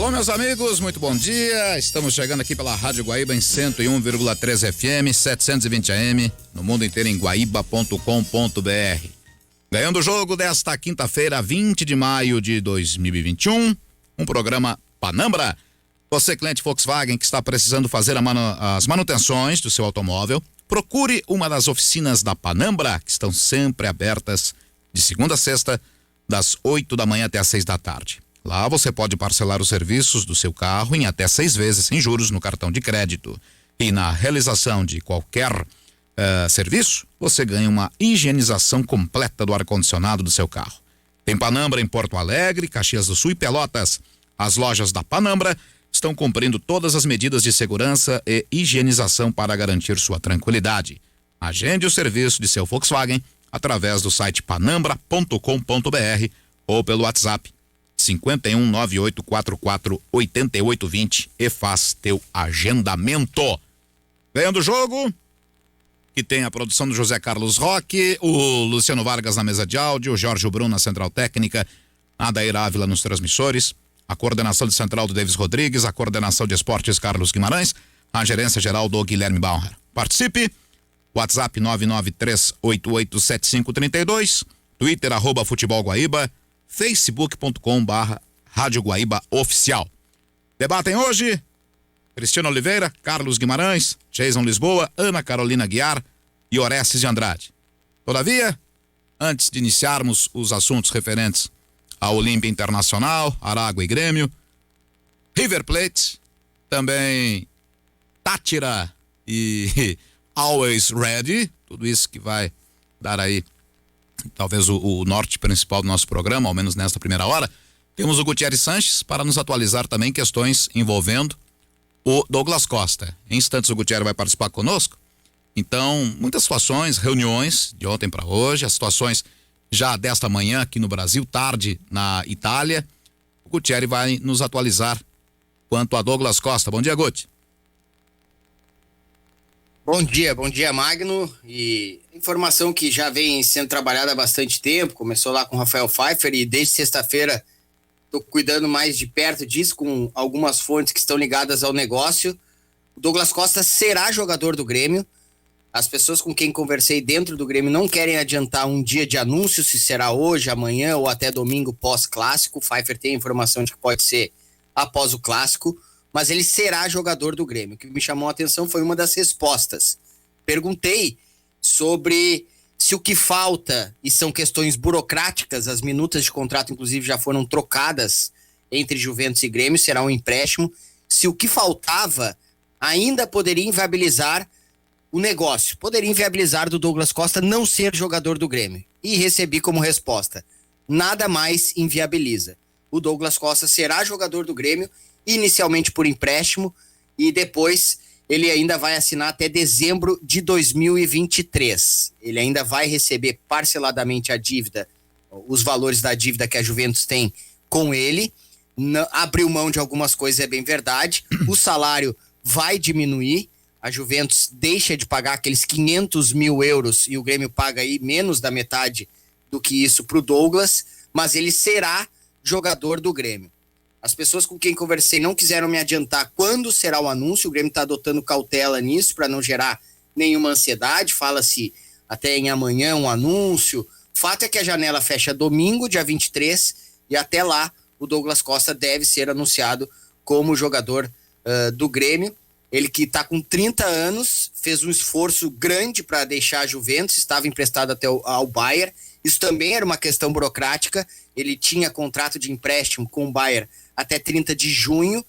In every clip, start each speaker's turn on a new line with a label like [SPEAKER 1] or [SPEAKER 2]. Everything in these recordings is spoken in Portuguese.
[SPEAKER 1] Bom, meus amigos, muito bom dia. Estamos chegando aqui pela Rádio Guaíba em 101,3 FM, 720 AM, no mundo inteiro em guaíba.com.br. Ganhando o jogo desta quinta-feira, 20 de maio de 2021, um programa Panambra. Você, cliente Volkswagen, que está precisando fazer as manutenções do seu automóvel, procure uma das oficinas da Panambra, que estão sempre abertas de segunda a sexta, das 8 da manhã até as 6 da tarde. Lá você pode parcelar os serviços do seu carro em até 6 vezes sem juros no cartão de crédito. E na realização de qualquer serviço, você ganha uma higienização completa do ar-condicionado do seu carro. Tem Panambra em Porto Alegre, Caxias do Sul e Pelotas. As lojas da Panambra estão cumprindo todas as medidas de segurança e higienização para garantir sua tranquilidade. Agende o serviço de seu Volkswagen através do site panambra.com.br ou pelo WhatsApp 5198448820 e faz teu agendamento. Ganhando o jogo, que tem a produção do José Carlos Roque, o Luciano Vargas na mesa de áudio, o Jorge Bruno na central técnica, a Adair Ávila nos transmissores, a coordenação de central do Davis Rodrigues, a coordenação de esportes Carlos Guimarães, a gerência geral do Guilherme Bauer. Participe, WhatsApp 993887532, Twitter @Futebol Guaíba, facebook.com/Rádio Guaíba Oficial. Debatem hoje Cristiano Oliveira, Carlos Guimarães, Jason Lisboa, Ana Carolina Guiar e Orestes de Andrade. Todavia, antes de iniciarmos os assuntos referentes a Olímpia Internacional, Aragua e Grêmio, River Plate, também Tátira e Always Ready, tudo isso que vai dar aí talvez o norte principal do nosso programa, ao menos nesta primeira hora. Temos o Gutierrez Sanches para nos atualizar também questões envolvendo o Douglas Costa. Em instantes o Gutierrez vai participar conosco. Então, muitas situações, reuniões de ontem para hoje, as situações já desta manhã aqui no Brasil, tarde na Itália. O Gutierrez vai nos atualizar quanto a Douglas Costa. Bom dia, Guti.
[SPEAKER 2] Bom dia, Magno. E informação que já vem sendo trabalhada há bastante tempo, começou lá com o Rafael Pfeiffer e desde sexta-feira estou cuidando mais de perto disso, com algumas fontes que estão ligadas ao negócio. O Douglas Costa será jogador do Grêmio. As pessoas com quem conversei dentro do Grêmio não querem adiantar um dia de anúncio, se será hoje, amanhã ou até domingo pós-clássico. O Pfeiffer tem a informação de que pode ser após o clássico, mas ele será jogador do Grêmio. O que me chamou a atenção foi uma das respostas. Perguntei sobre se o que falta, e são questões burocráticas, as minutas de contrato inclusive já foram trocadas entre Juventus e Grêmio, será um empréstimo, se o que faltava ainda poderia inviabilizar o negócio, poderia inviabilizar do Douglas Costa não ser jogador do Grêmio. E recebi como resposta: nada mais inviabiliza. O Douglas Costa será jogador do Grêmio, inicialmente por empréstimo, e depois ele ainda vai assinar até dezembro de 2023. Ele ainda vai receber parceladamente a dívida, os valores da dívida que a Juventus tem com ele. Abriu mão de algumas coisas, é bem verdade. O salário vai diminuir. A Juventus deixa de pagar aqueles 500 mil euros e o Grêmio paga aí menos da metade do que isso para o Douglas, mas ele será jogador do Grêmio. As pessoas com quem conversei não quiseram me adiantar quando será o anúncio. O Grêmio está adotando cautela nisso para não gerar nenhuma ansiedade. Fala-se até em amanhã um anúncio. O fato é que a janela fecha domingo, dia 23, e até lá o Douglas Costa deve ser anunciado como jogador do Grêmio. Ele que está com 30 anos, fez um esforço grande para deixar a Juventus, estava emprestado até ao Bayern. Isso também era uma questão burocrática. Ele tinha contrato de empréstimo com o Bayern até 30 de junho.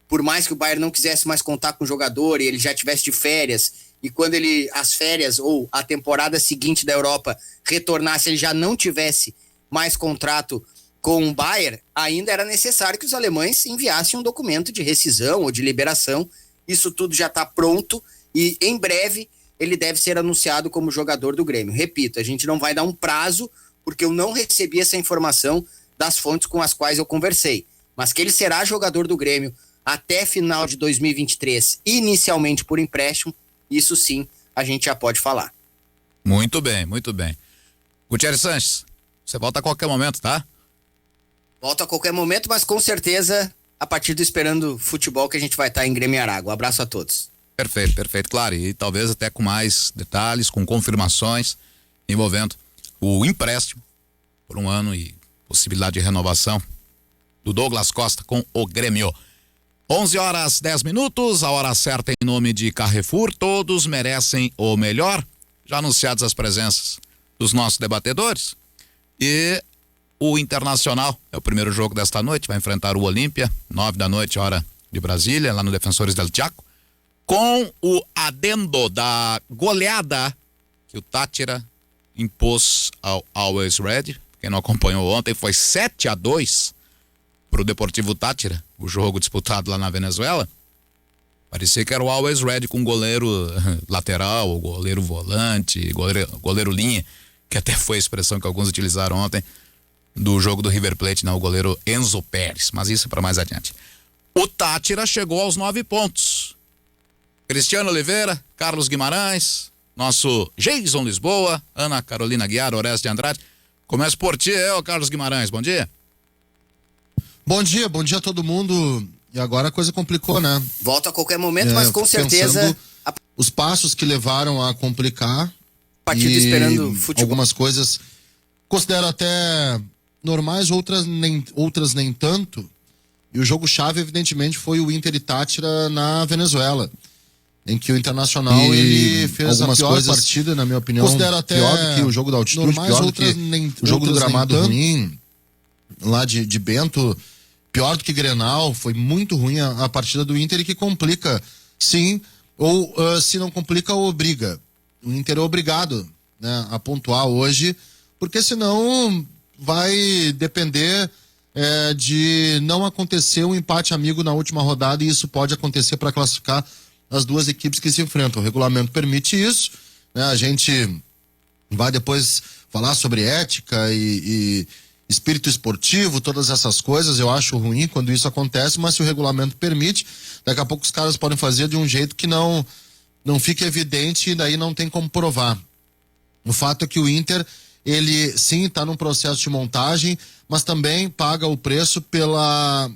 [SPEAKER 2] Por mais que o Bayern não quisesse mais contar com o jogador e ele já tivesse de férias, e quando as férias ou a temporada seguinte da Europa retornasse, ele já não tivesse mais contrato com o Bayern, ainda era necessário que os alemães enviassem um documento de rescisão ou de liberação. Isso tudo já está pronto e em breve ele deve ser anunciado como jogador do Grêmio. Repito, a gente não vai dar um prazo porque eu não recebi essa informação das fontes com as quais eu conversei. Mas que ele será jogador do Grêmio até final de 2023, inicialmente por empréstimo, isso sim a gente já pode falar.
[SPEAKER 1] Muito bem, muito bem. Gutierrez Sanches, você volta a qualquer momento, tá?
[SPEAKER 2] Volto a qualquer momento, mas com certeza a partir do Esperando Futebol, que a gente vai estar em Grêmio e Aragua. Um abraço a todos.
[SPEAKER 1] Perfeito, claro, e talvez até com mais detalhes, com confirmações envolvendo o empréstimo por 1 ano e possibilidade de renovação do Douglas Costa com o Grêmio. 11h10, a hora certa em nome de Carrefour, todos merecem o melhor. Já anunciadas as presenças dos nossos debatedores. E o Internacional é o primeiro jogo desta noite, vai enfrentar o Olímpia, 9h, hora de Brasília, lá no Defensores del Chaco, com o adendo da goleada que o Táchira impôs ao Always Red. Quem não acompanhou ontem, foi 7-2 pro Deportivo Táchira, o jogo disputado lá na Venezuela. Parecia que era o Always Red com goleiro lateral, o goleiro volante, goleiro linha, que até foi a expressão que alguns utilizaram ontem do jogo do River Plate, não, o goleiro Enzo Pérez, mas isso é para mais adiante. O Táchira chegou aos 9 pontos. Cristiano Oliveira, Carlos Guimarães, nosso Jason Lisboa, Ana Carolina Guiar, Oreste Andrade. Começo por ti, Carlos Guimarães, bom dia.
[SPEAKER 3] Bom dia a todo mundo. E agora a coisa complicou, né?
[SPEAKER 2] Volta a qualquer momento, mas com certeza
[SPEAKER 3] os passos que levaram a complicar.
[SPEAKER 2] A partir do Esperando Futebol.
[SPEAKER 3] Algumas coisas considero até normais, outras nem tanto. E o jogo-chave, evidentemente, foi o Inter e Táchira na Venezuela, em que o Internacional ele fez a pior partida, na minha opinião. Considero até pior do que o jogo da altitude, normais, pior do que o jogo do gramado ruim, lá de Bento, pior do que Grenal. Foi muito ruim a partida do Inter, e que complica, sim, ou se não complica, obriga. O Inter é obrigado, né, a pontuar hoje, porque senão vai depender de não acontecer um empate amigo na última rodada, e isso pode acontecer para classificar as duas equipes que se enfrentam. O regulamento permite isso, né? A gente vai depois falar sobre ética e espírito esportivo, todas essas coisas. Eu acho ruim quando isso acontece, mas se o regulamento permite, daqui a pouco os caras podem fazer de um jeito que não fique evidente, e daí não tem como provar. O fato é que o Inter, ele sim está num processo de montagem, mas também paga o preço pela,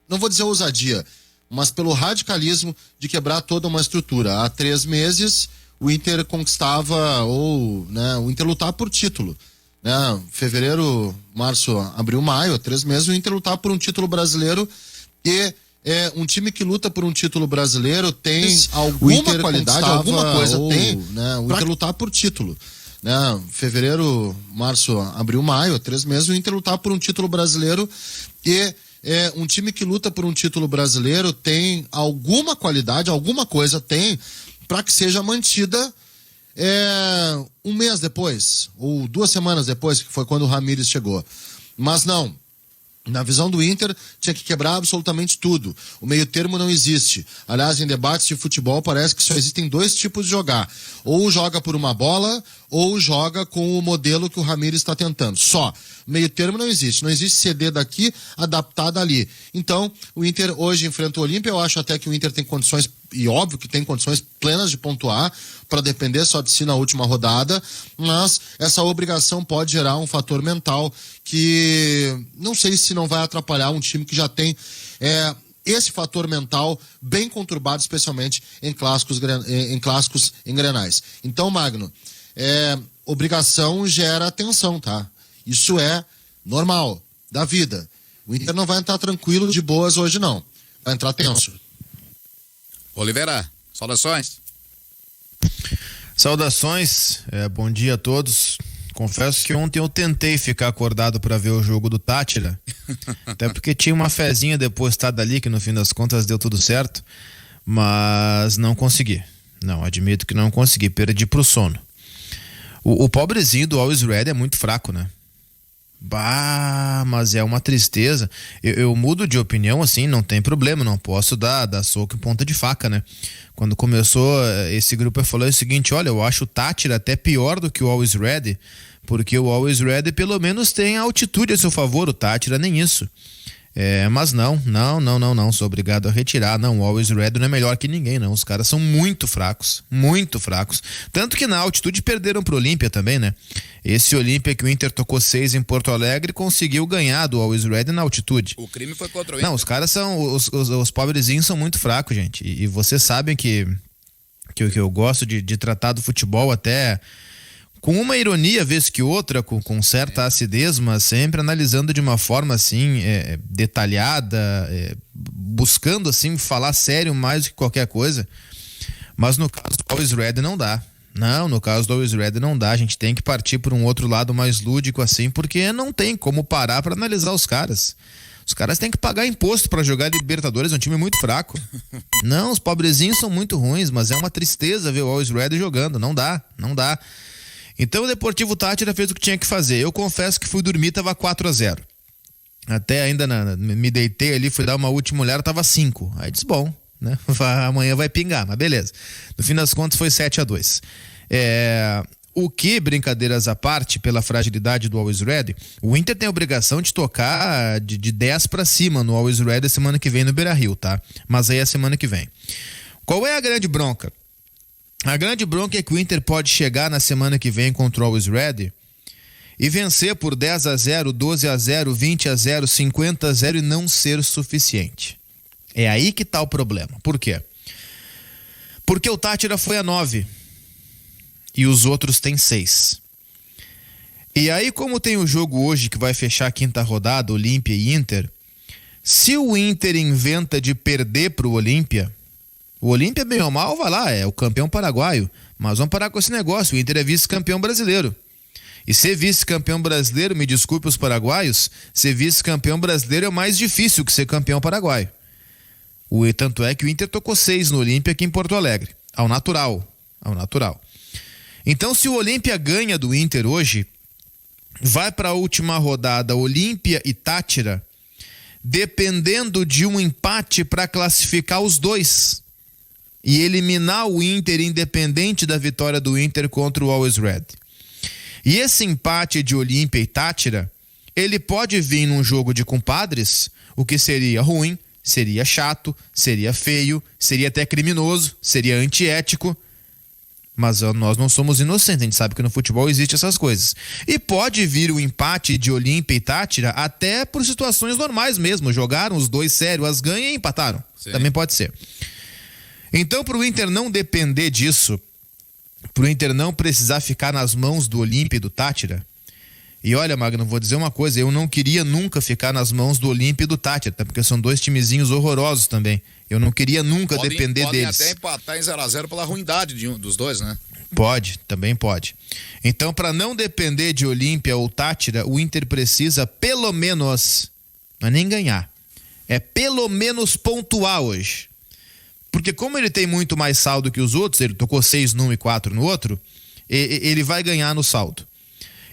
[SPEAKER 3] não vou dizer ousadia, mas pelo radicalismo de quebrar toda uma estrutura. Há 3 meses o Inter conquistava, o Inter lutava por título, né? Fevereiro, março, abril, maio, 3 meses o Inter lutava por um título brasileiro, e um time que luta por um título brasileiro tem alguma qualidade, alguma coisa tem, né? O Inter lutava por título, né? Fevereiro, março, abril, maio, 3 meses o Inter lutava por um título brasileiro, e um time que luta por um título brasileiro tem alguma qualidade, alguma coisa tem para que seja mantida 1 mês depois, ou 2 semanas depois, que foi quando o Ramírez chegou. Mas não. Na visão do Inter, tinha que quebrar absolutamente tudo. O meio termo não existe. Aliás, em debates de futebol, parece que só existem 2 tipos de jogar. Ou joga por uma bola, ou joga com o modelo que o Ramírez está tentando. Só. Meio termo não existe. Não existe CD daqui, adaptado ali. Então, o Inter hoje enfrenta o Olímpia. Eu acho até que o Inter tem condições, e óbvio que tem condições plenas de pontuar, para depender só de si na última rodada, mas essa obrigação pode gerar um fator mental que não sei se não vai atrapalhar um time que já tem esse fator mental bem conturbado, especialmente em clássicos em Grenais. Então, Magno, obrigação gera tensão, tá? Isso é normal da vida. O Inter não vai entrar tranquilo de boas hoje, não. Vai entrar tenso.
[SPEAKER 1] Oliveira, saudações.
[SPEAKER 4] Saudações, bom dia a todos. Confesso que ontem eu tentei ficar acordado para ver o jogo do Táchira, até porque tinha uma fezinha depositada ali, que no fim das contas deu tudo certo, mas não consegui. Não, admito que não consegui, perdi pro sono. O pobrezinho do Always Red é muito fraco, né? Bah, mas é uma tristeza. Eu mudo de opinião, assim, não tem problema, não posso dar soco em ponta de faca, né? Quando começou esse grupo, eu falei o seguinte: olha, eu acho o Táchira até pior do que o Always Red, porque o Always Red pelo menos tem altitude a seu favor, o Táchira nem isso. Mas não, sou obrigado a retirar. Não, o Always Red não é melhor que ninguém, não. Os caras são muito fracos. Tanto que na altitude perderam pro Olímpia também, né? Esse Olímpia que o Inter tocou 6 em Porto Alegre conseguiu ganhar do Always Red na altitude.
[SPEAKER 1] O crime foi contra o Inter.
[SPEAKER 4] Não, os caras são, os pobrezinhos são muito fracos, gente. E vocês sabem que eu gosto de tratar do futebol até com uma ironia, vez que outra, com certa acidez, mas sempre analisando de uma forma assim, detalhada, buscando assim falar sério mais do que qualquer coisa. Mas no caso do Always Red não dá. Não, no caso do Always Red não dá. A gente tem que partir por um outro lado mais lúdico assim, porque não tem como parar para analisar os caras. Os caras têm que pagar imposto para jogar Libertadores, é um time muito fraco. Não, os pobrezinhos são muito ruins, mas é uma tristeza ver o Always Red jogando. Não dá. Então o Deportivo Táchira fez o que tinha que fazer. Eu confesso que fui dormir, tava 4-0. Até ainda me deitei ali, fui dar uma última olhada, tava 5. Aí disse, bom, né? Amanhã vai pingar, mas beleza. No fim das contas foi 7-2. O que, brincadeiras à parte, pela fragilidade do Always Red, o Inter tem a obrigação de tocar de 10 pra cima no Always Red a semana que vem no Beira-Rio, tá? Mas aí é a semana que vem. Qual é a grande bronca? A grande bronca é que o Inter pode chegar na semana que vem contra o Always Red e vencer por 10-0, 12-0, 20-0, 50-0 e não ser suficiente. É aí que tá o problema. Por quê? Porque o Táchira foi a 9 e os outros têm 6. E aí, como tem o jogo hoje que vai fechar a quinta rodada, Olímpia e Inter, se o Inter inventa de perder pro Olímpia, o Olímpia, bem ou mal, vai lá, é o campeão paraguaio. Mas vamos parar com esse negócio, o Inter é vice-campeão brasileiro. E ser vice-campeão brasileiro, me desculpe os paraguaios, ser vice-campeão brasileiro é mais difícil que ser campeão paraguaio. Tanto é que o Inter tocou 6 no Olímpia aqui em Porto Alegre, ao natural. Então, se o Olímpia ganha do Inter hoje, vai para a última rodada Olímpia e Táchira, dependendo de um empate para classificar os dois e eliminar o Inter independente da vitória do Inter contra o Always Red. E esse empate de Olímpia e Táchira, ele pode vir num jogo de compadres, o que seria ruim, seria chato, seria feio, seria até criminoso, seria antiético, mas nós não somos inocentes, a gente sabe que no futebol existe essas coisas. E pode vir o empate de Olímpia e Táchira até por situações normais mesmo, jogaram os dois sério, as ganham e empataram. Sim. Também pode ser. Então, para o Inter não depender disso, para o Inter não precisar ficar nas mãos do Olímpia e do Táchira, e olha, Magno, vou dizer uma coisa, eu não queria nunca ficar nas mãos do Olímpia e do Táchira, tá? Porque são dois timezinhos horrorosos também. Eu não queria nunca depender deles.
[SPEAKER 1] Podem até empatar em 0-0 pela ruindade dos dois, né?
[SPEAKER 4] Também pode. Então, para não depender de Olímpia ou Táchira, o Inter precisa pelo menos, não é nem ganhar, é pelo menos pontuar hoje. Porque como ele tem muito mais saldo que os outros, ele tocou 6 num e 4 no outro, ele vai ganhar no saldo.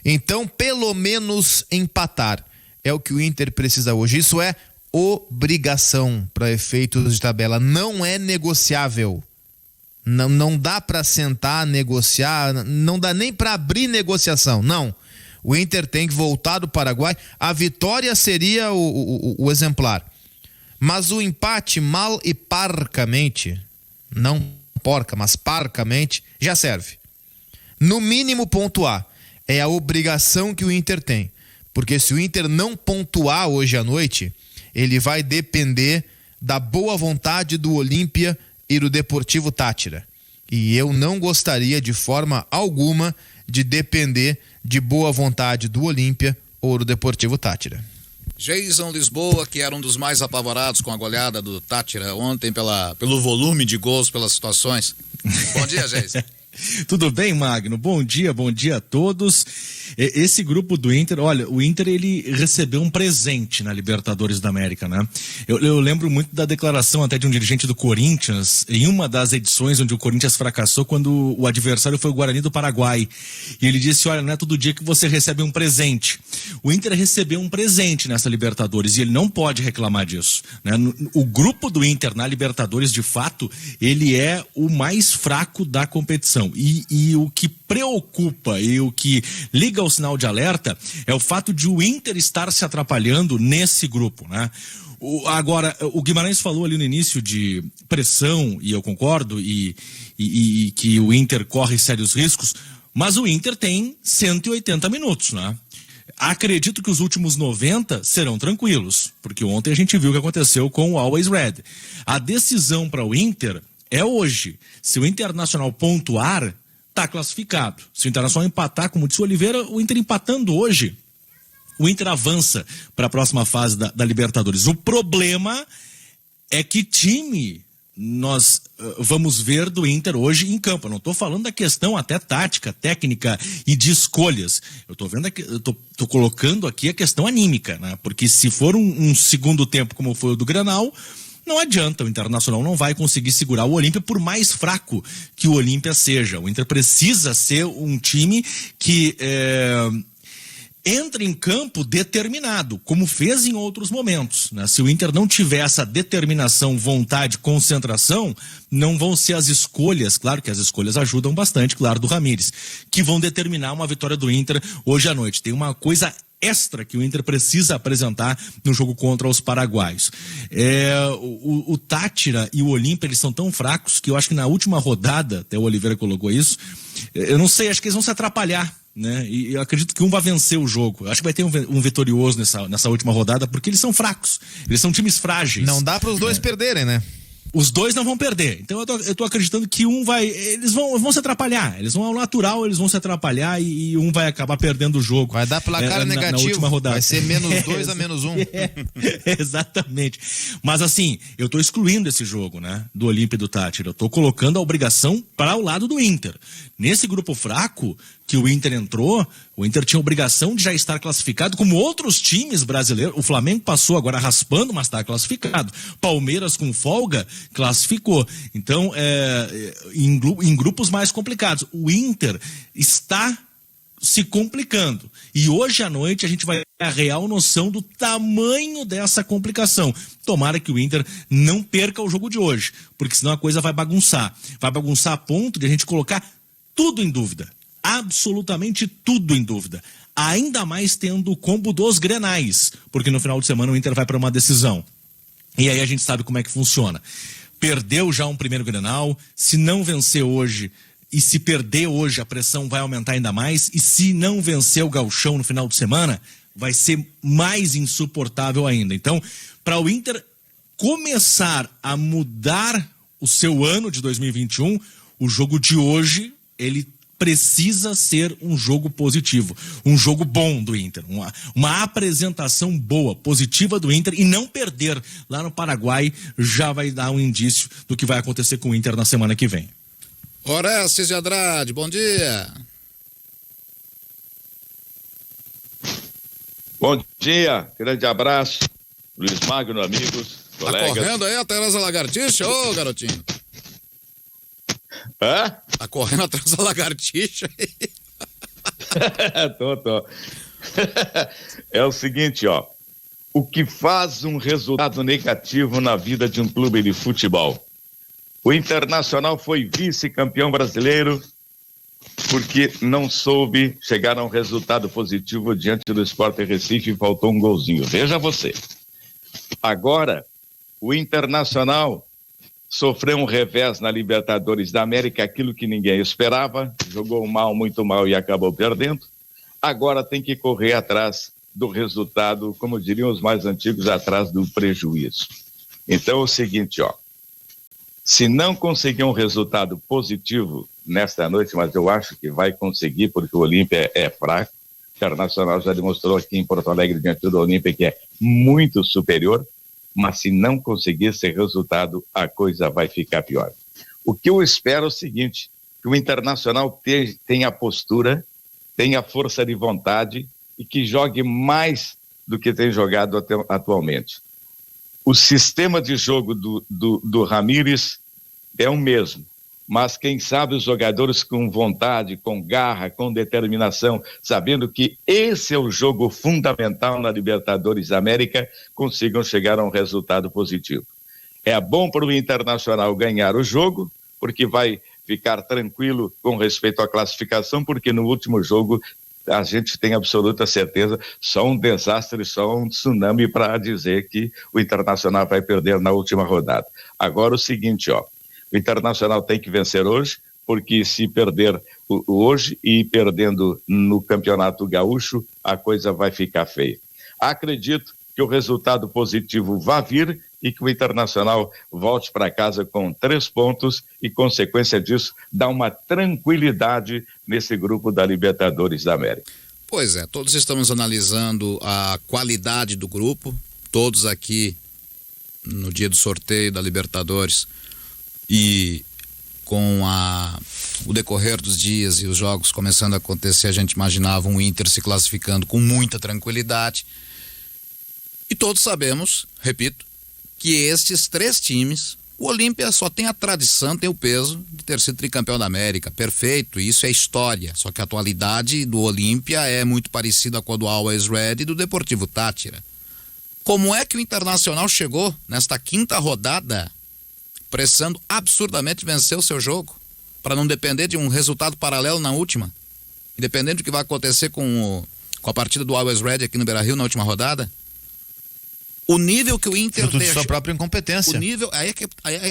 [SPEAKER 4] Então, pelo menos empatar é o que o Inter precisa hoje. Isso é obrigação para efeitos de tabela, não é negociável. Não dá para sentar, negociar, não dá nem para abrir negociação, não. O Inter tem que voltar do Paraguai, a vitória seria o exemplar. Mas o empate mal e parcamente, não porca, mas parcamente, já serve. No mínimo pontuar. É a obrigação que o Inter tem. Porque se o Inter não pontuar hoje à noite, ele vai depender da boa vontade do Olímpia e do Deportivo Táchira. E eu não gostaria de forma alguma de depender de boa vontade do Olímpia ou do Deportivo Táchira.
[SPEAKER 1] Jason Lisboa, que era um dos mais apavorados com a goleada do Táchira ontem pelo volume de gols, pelas situações. Bom dia, Jason.
[SPEAKER 5] Tudo bem, Magno? Bom dia a todos. Esse grupo do Inter, olha, o Inter ele recebeu um presente na Libertadores da América, né? Eu lembro muito da declaração até de um dirigente do Corinthians, em uma das edições onde o Corinthians fracassou, quando o adversário foi o Guarani do Paraguai. E ele disse, olha, não é todo dia que você recebe um presente. O Inter recebeu um presente nessa Libertadores e ele não pode reclamar disso, né? O grupo do Inter na Libertadores, de fato, ele é o mais fraco da competição. E o que preocupa e o que liga liga o sinal de alerta é o fato de o Inter estar se atrapalhando nesse grupo, né? Agora, o Guimarães falou ali no início de pressão, e eu concordo, e que o Inter corre sérios riscos, mas o Inter tem 180 minutos, né? Acredito que os últimos 90 serão tranquilos, porque ontem a gente viu o que aconteceu com o Always Red. A decisão para o Inter é hoje. Se o Internacional pontuar, está classificado. Se o Internacional empatar, como disse o Oliveira, o Inter empatando hoje, o Inter avança para a próxima fase da Libertadores. O problema é que time nós vamos ver do Inter hoje em campo. Eu não estou falando da questão até tática, técnica e de escolhas. Eu estou vendo aqui, eu tô colocando aqui a questão anímica, né? Porque se for um segundo tempo como foi o do Grenal, não adianta, o Internacional não vai conseguir segurar o Olímpia, por mais fraco que o Olímpia seja. O Inter precisa ser um time que entra em campo determinado, como fez em outros momentos, né? Se o Inter não tiver essa determinação, vontade, concentração, não vão ser as escolhas, claro que as escolhas ajudam bastante, claro, do Ramires, que vão determinar uma vitória do Inter hoje à noite. Tem uma coisa extra que o Inter precisa apresentar no jogo contra os paraguaios. O Táchira e o Olímpia, eles são tão fracos que eu acho que na última rodada, até o Oliveira colocou isso, eu não sei, acho que eles vão se atrapalhar, né? E eu acredito que um vai vencer o jogo. Eu acho que vai ter um vitorioso nessa última rodada, porque eles são fracos. Eles são times frágeis.
[SPEAKER 4] Não dá para os dois perderem, né?
[SPEAKER 5] Os dois não vão perder. Então eu tô acreditando que um vai... Eles vão se atrapalhar. Eles vão ao natural, eles vão se atrapalhar e um vai acabar perdendo o jogo.
[SPEAKER 4] Vai dar placar negativo.
[SPEAKER 5] Na última rodada.
[SPEAKER 4] Vai ser -2 a -1.
[SPEAKER 5] Exatamente. Mas assim, eu tô excluindo esse jogo, né? Do Olímpia e do Táchira. Eu tô colocando a obrigação para o lado do Inter. Nesse grupo fraco que o Inter entrou, o Inter tinha obrigação de já estar classificado, como outros times brasileiros. O Flamengo passou agora raspando, mas está classificado. Palmeiras com folga classificou. Então, em grupos mais complicados. O Inter está se complicando. E hoje à noite a gente vai ter a real noção do tamanho dessa complicação. Tomara que o Inter não perca o jogo de hoje, porque senão a coisa vai bagunçar. Vai bagunçar a ponto de a gente colocar tudo em dúvida. Absolutamente tudo em dúvida. Ainda mais tendo o combo dos Grenais, porque no final de semana o Inter vai para uma decisão. E aí a gente sabe como é que funciona. Perdeu já um primeiro Grenal, se não vencer hoje e se perder hoje, a pressão vai aumentar ainda mais, e se não vencer o Gauchão no final de semana, vai ser mais insuportável ainda. Então, para o Inter começar a mudar o seu ano de 2021, o jogo de hoje, ele precisa ser um jogo positivo, um jogo bom do Inter, uma apresentação boa, positiva do Inter, e não perder lá no Paraguai já vai dar um indício do que vai acontecer com o Inter na semana que vem.
[SPEAKER 1] Orestes de Andrade, bom dia.
[SPEAKER 6] Bom dia, grande abraço, Luiz Magno, amigos, colegas.
[SPEAKER 1] Tá correndo aí a Tereza Lagartixa, ô garotinho?
[SPEAKER 6] Hã?
[SPEAKER 1] Tá correndo atrás da lagartixa?
[SPEAKER 6] Tô. É o seguinte, ó. O que faz um resultado negativo na vida de um clube de futebol? O Internacional foi vice-campeão brasileiro porque não soube chegar a um resultado positivo diante do Sport Recife e faltou um golzinho. Veja você. Agora, o Internacional sofreu um revés na Libertadores da América, aquilo que ninguém esperava, jogou mal, muito mal e acabou perdendo. Agora tem que correr atrás do resultado, como diriam os mais antigos, atrás do prejuízo. Então é o seguinte, ó, se não conseguir um resultado positivo nesta noite, mas eu acho que vai conseguir, porque o Olímpia é fraco, o Internacional já demonstrou aqui em Porto Alegre diante do Olímpia que é muito superior, mas se não conseguir esse resultado, a coisa vai ficar pior. O que eu espero é o seguinte, que o Internacional tenha postura, tenha força de vontade e que jogue mais do que tem jogado atualmente. O sistema de jogo do Ramires é o mesmo, mas quem sabe os jogadores com vontade, com garra, com determinação, sabendo que esse é o jogo fundamental na Libertadores da América, consigam chegar a um resultado positivo. É bom para o Internacional ganhar o jogo, porque vai ficar tranquilo com respeito à classificação, porque no último jogo a gente tem absoluta certeza, só um desastre, só um tsunami para dizer que o Internacional vai perder na última rodada. Agora o seguinte, ó, o Internacional tem que vencer hoje, porque se perder hoje e perdendo no Campeonato Gaúcho, a coisa vai ficar feia. Acredito que o resultado positivo vá vir e que o Internacional volte para casa com 3 pontos e, consequência disso, dá uma tranquilidade nesse grupo da Libertadores da América.
[SPEAKER 1] Pois é, todos estamos analisando a qualidade do grupo, todos aqui no dia do sorteio da Libertadores e com o decorrer dos dias e os jogos começando a acontecer, a gente imaginava um Inter se classificando com muita tranquilidade. E todos sabemos, repito, que estes 3 times, o Olímpia só tem a tradição, tem o peso de ter sido tricampeão da América, perfeito, isso é história, só que a atualidade do Olímpia é muito parecida com a do Always Ready e do Deportivo Táchira. Como é que o Internacional chegou nesta 5ª rodada precisando absurdamente vencer o seu jogo, para não depender de um resultado paralelo na última, independente do que vai acontecer com a partida do Always Ready aqui no Beira-Rio na última rodada? O nível que o Inter
[SPEAKER 4] fruto de sua própria incompetência.
[SPEAKER 1] O nível,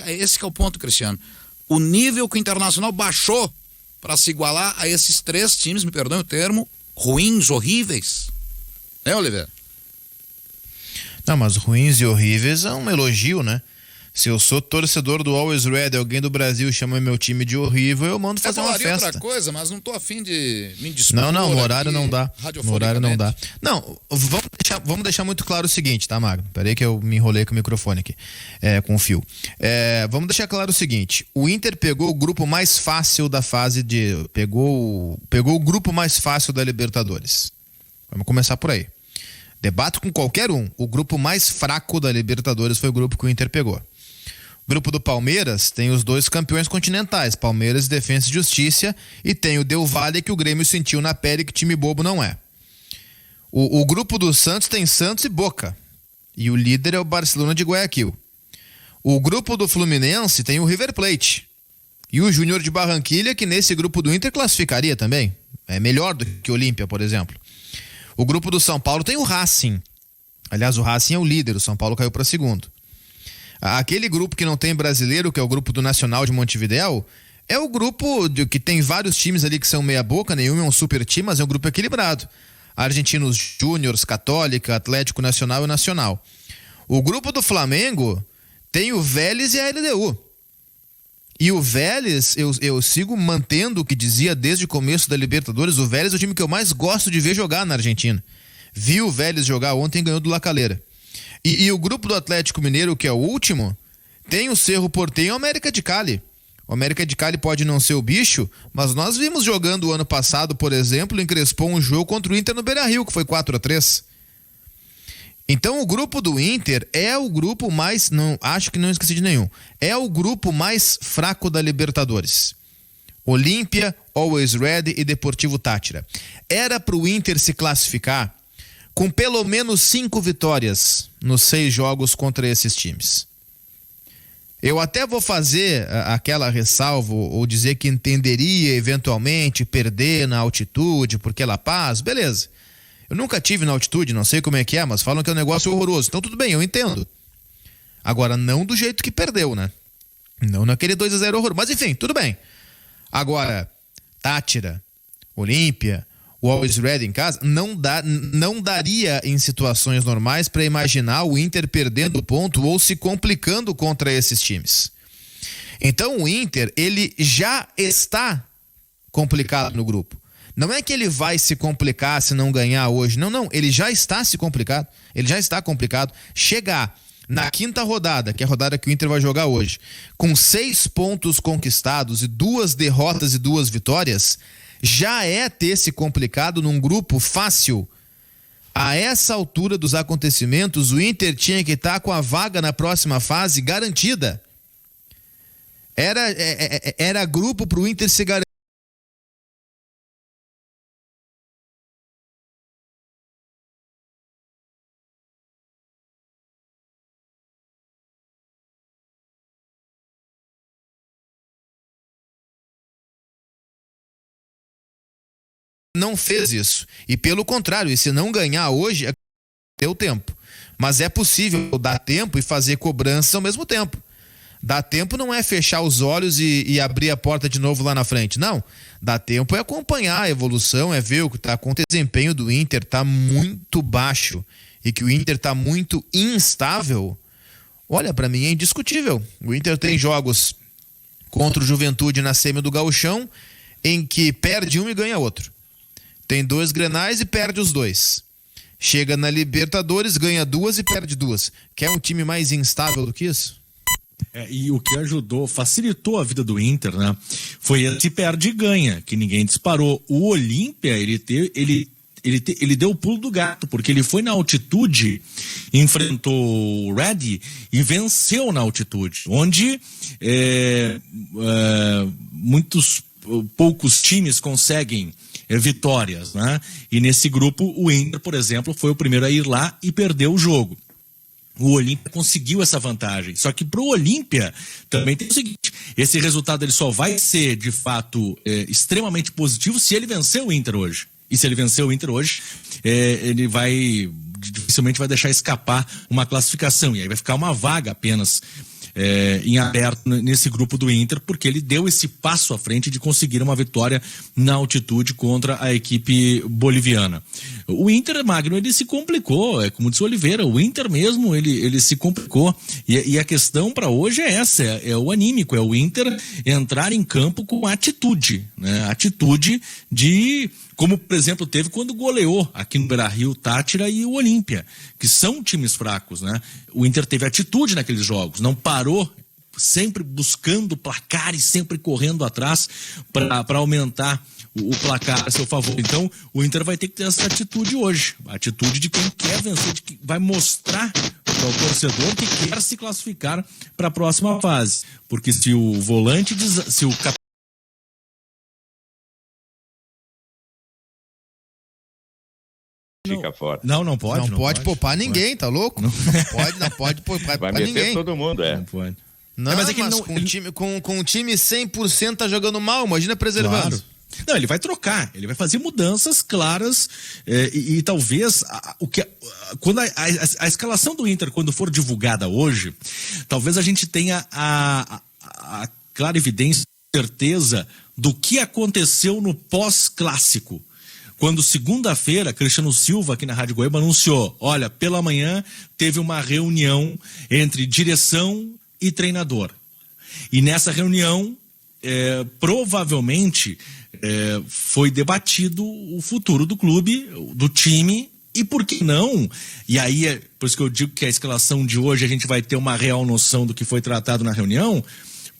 [SPEAKER 1] esse que é o ponto, Cristiano. O nível que o Internacional baixou para se igualar a esses 3 times, me perdoe o termo, ruins, horríveis. Né, Oliveira?
[SPEAKER 4] Não, mas ruins e horríveis é um elogio, né? Se eu sou torcedor do Always Red, alguém do Brasil chama meu time de horrível, eu mando fazer uma festa.
[SPEAKER 1] Outra coisa, mas não tô afim de me dispor.
[SPEAKER 4] Não, no horário não dá. No horário não dá. Não, vamos deixar muito claro o seguinte, tá, Magno? Peraí que eu me enrolei com o microfone aqui, com o fio. Vamos deixar claro o seguinte, o Inter pegou o grupo mais fácil da fase de... Pegou o grupo mais fácil da Libertadores. Vamos começar por aí. Debato com qualquer um. O grupo mais fraco da Libertadores foi o grupo que o Inter pegou. O grupo do Palmeiras tem os 2 campeões continentais, Palmeiras e Defensa e Justiça, e tem o Del Valle que o Grêmio sentiu na pele que time bobo não é. O grupo do Santos tem Santos e Boca, e o líder é o Barcelona de Guayaquil. O grupo do Fluminense tem o River Plate, e o Júnior de Barranquilha, que nesse grupo do Inter classificaria também, é melhor do que o Olímpia, por exemplo. O grupo do São Paulo tem o Racing, aliás o Racing é o líder, o São Paulo caiu para segundo. Aquele grupo que não tem brasileiro, que é o grupo do Nacional de Montevidéu, é o grupo que tem vários times ali que são meia boca, nenhum é um super time, mas é um grupo equilibrado. Argentinos Júniors, Católica, Atlético Nacional e Nacional. O grupo do Flamengo tem o Vélez e a LDU. E o Vélez, eu sigo mantendo o que dizia desde o começo da Libertadores, o Vélez é o time que eu mais gosto de ver jogar na Argentina. Vi o Vélez jogar ontem e ganhou do La Calera. E o grupo do Atlético Mineiro, que é o último, tem o Cerro Porteño e o América de Cali. O América de Cali pode não ser o bicho, mas nós vimos jogando o ano passado, por exemplo, encrespou um jogo contra o Inter no Beira-Rio, que foi 4-3. Então o grupo do Inter é o grupo mais, não, acho que não esqueci de nenhum, é o grupo mais fraco da Libertadores. Olímpia, Always Ready e Deportivo Táchira. Era para o Inter se classificar com pelo menos 5 vitórias nos 6 jogos contra esses times. Eu até vou fazer aquela ressalva ou dizer que entenderia eventualmente perder na altitude, porque La Paz, beleza. Eu nunca tive na altitude, não sei como é que é, mas falam que é um negócio horroroso. Então tudo bem, eu entendo. Agora, não do jeito que perdeu, né? Não naquele 2-0 horroroso. Mas enfim, tudo bem. Agora, Táchira, Olímpia, o Always Ready em casa, não daria em situações normais para imaginar o Inter perdendo ponto ou se complicando contra esses times. Então o Inter, ele já está complicado no grupo. Não é que ele vai se complicar se não ganhar hoje. Não, ele já está se complicado. Ele já está complicado. Chegar na 5ª rodada, que é a rodada que o Inter vai jogar hoje, com 6 pontos conquistados e 2 derrotas e 2 vitórias, já é ter se complicado num grupo fácil. A essa altura dos acontecimentos, o Inter tinha que estar com a vaga na próxima fase garantida. Era grupo para o Inter se garantir. não fez isso. E pelo contrário, e se não ganhar hoje, deu tempo. Mas é possível dar tempo e fazer cobrança ao mesmo tempo. Dar tempo não é fechar os olhos e abrir a porta de novo lá na frente. Não. Dar tempo é acompanhar a evolução, é ver o que está acontecendo. O desempenho do Inter está muito baixo e que o Inter está muito instável. Olha, para mim é indiscutível. O Inter tem jogos contra o Juventude na semi do Gauchão em que perde um e ganha outro. Tem 2 Grenais e perde os 2. Chega na Libertadores, ganha 2 e perde 2. Quer um time mais instável do que isso?
[SPEAKER 5] E o que ajudou, facilitou a vida do Inter, né? Foi esse perde e ganha, que ninguém disparou. O Olímpia, ele deu o pulo do gato, porque ele foi na altitude, enfrentou o Red e venceu na altitude, onde poucos times conseguem vitórias, né? E nesse grupo, o Inter, por exemplo, foi o primeiro a ir lá e perdeu o jogo. O Olímpia conseguiu essa vantagem. Só que pro Olímpia também tem o seguinte: esse resultado ele só vai ser, de fato, extremamente positivo se ele vencer o Inter hoje. E se ele vencer o Inter hoje, ele dificilmente vai deixar escapar uma classificação. E aí vai ficar uma vaga apenas em aberto nesse grupo do Inter, porque ele deu esse passo à frente de conseguir uma vitória na altitude contra a equipe boliviana. O Inter, Magno, ele se complicou, como disse o Oliveira, o Inter mesmo, ele se complicou. E a questão para hoje é essa, é o anímico, é o Inter entrar em campo com atitude, né? Atitude de... Como, por exemplo, teve quando goleou aqui no Beira-Rio, Táchira e o Olímpia, que são times fracos, né? O Inter teve atitude naqueles jogos, não parou, sempre buscando placar e sempre correndo atrás para aumentar o placar a seu favor. Então, o Inter vai ter que ter essa atitude hoje, a atitude de quem quer vencer, de que vai mostrar para o torcedor que quer se classificar para a próxima fase. Porque se o volante, se o
[SPEAKER 6] fica fora.
[SPEAKER 5] Não pode.
[SPEAKER 4] Não pode poupar ninguém, tá louco? Não pode poupar
[SPEAKER 6] Vai
[SPEAKER 4] pra
[SPEAKER 6] meter
[SPEAKER 4] ninguém.
[SPEAKER 6] todo mundo,
[SPEAKER 5] Não pode.
[SPEAKER 4] Não,
[SPEAKER 5] mas é que
[SPEAKER 4] com o time 100% tá jogando mal, imagina preservando.
[SPEAKER 5] Claro. Não, ele vai trocar, ele vai fazer mudanças claras e talvez quando a escalação do Inter, quando for divulgada hoje, talvez a gente tenha a clara evidência, certeza do que aconteceu no pós-clássico. Quando segunda-feira, Cristiano Silva, aqui na Rádio Guaíba, anunciou, olha, pela manhã teve uma reunião entre direção e treinador. E nessa reunião, provavelmente, foi debatido o futuro do clube, do time, e por que não? E aí, por isso que eu digo que a escalação de hoje a gente vai ter uma real noção do que foi tratado na reunião.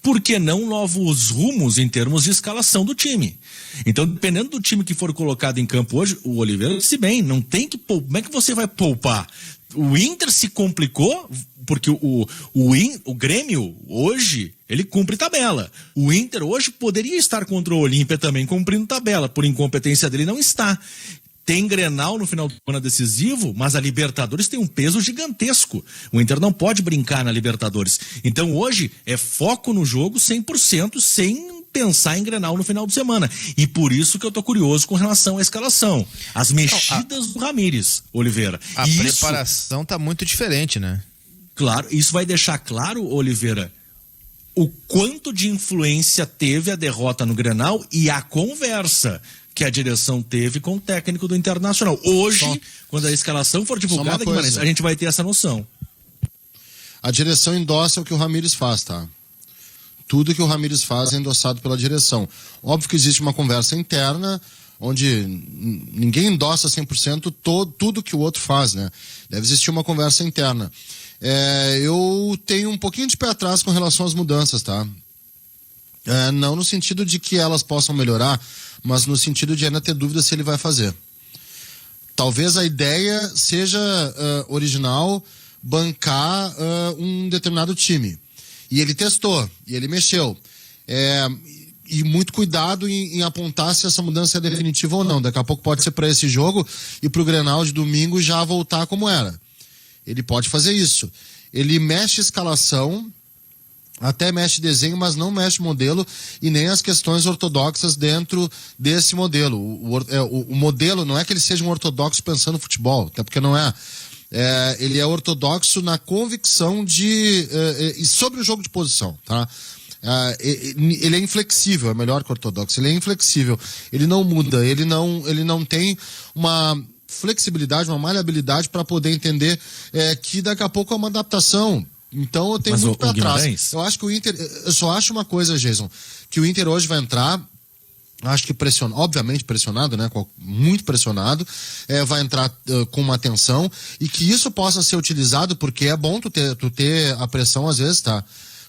[SPEAKER 5] Por que não novos rumos em termos de escalação do time? Então, dependendo do time que for colocado em campo hoje, o Oliveira disse bem, não tem que poupar. Como é que você vai poupar? O Inter se complicou, porque o Grêmio, hoje, ele cumpre tabela. O Inter hoje poderia estar contra o Olímpia também cumprindo tabela, por incompetência dele não está. Tem Grenal no final do ano decisivo, mas a Libertadores tem um peso gigantesco. O Inter não pode brincar na Libertadores. Então hoje é foco no jogo 100%, sem pensar em Grenal no final de semana. E por isso que eu tô curioso com relação à escalação. As mexidas do Ramírez, Oliveira.
[SPEAKER 4] A preparação tá muito diferente, né?
[SPEAKER 5] Claro, isso vai deixar claro, Oliveira, o quanto de influência teve a derrota no Grenal e a conversa que a direção teve com o técnico do Internacional. Hoje, quando a escalação for divulgada, Guimarães, a gente vai ter essa noção.
[SPEAKER 3] A direção endossa o que o Ramírez faz, tá? Tudo que o Ramírez faz é endossado pela direção. Óbvio que existe uma conversa interna, onde ninguém endossa 100% tudo que o outro faz, né? Deve existir uma conversa interna. Eu tenho um pouquinho de pé atrás com relação às mudanças, tá? Não no sentido de que elas possam melhorar, mas no sentido de ainda ter dúvida se ele vai fazer. Talvez a ideia seja original, bancar um determinado time. E ele testou, e ele mexeu. E muito cuidado em apontar se essa mudança é definitiva ou não. Daqui a pouco pode ser para esse jogo e para o Grenal de domingo já voltar como era. Ele pode fazer isso. Ele mexe a escalação até mexe desenho, mas não mexe modelo e nem as questões ortodoxas dentro desse modelo. O modelo não é que ele seja um ortodoxo pensando no futebol, até porque não é. Ele é ortodoxo na convicção sobre o jogo de posição, tá? Ele é inflexível, é melhor que ortodoxo. Ele é inflexível, ele não muda, ele não tem uma flexibilidade, uma maleabilidade para poder entender que daqui a pouco é uma adaptação. Então eu tenho muito para trás. Eu acho que o Inter, eu só acho uma coisa, Jason, que o Inter hoje vai entrar, acho que obviamente pressionado, né? Muito pressionado, vai entrar com uma atenção e que isso possa ser utilizado, porque é bom tu ter a pressão às vezes, tá?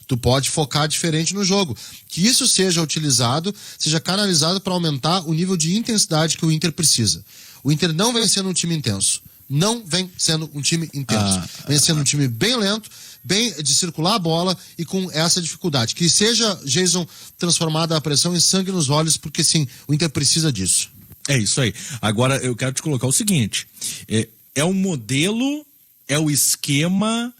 [SPEAKER 3] Tu pode focar diferente no jogo. Que isso seja utilizado, seja canalizado para aumentar o nível de intensidade que o Inter precisa. O Inter não vem sendo um time intenso. Não vem sendo um time intenso. Vem sendo um time bem lento, bem de circular a bola e com essa dificuldade. Que seja, Jason, transformada a pressão em sangue nos olhos, porque sim, o Inter precisa disso.
[SPEAKER 5] É isso aí. Agora eu quero te colocar o seguinte: é o modelo, é o esquema,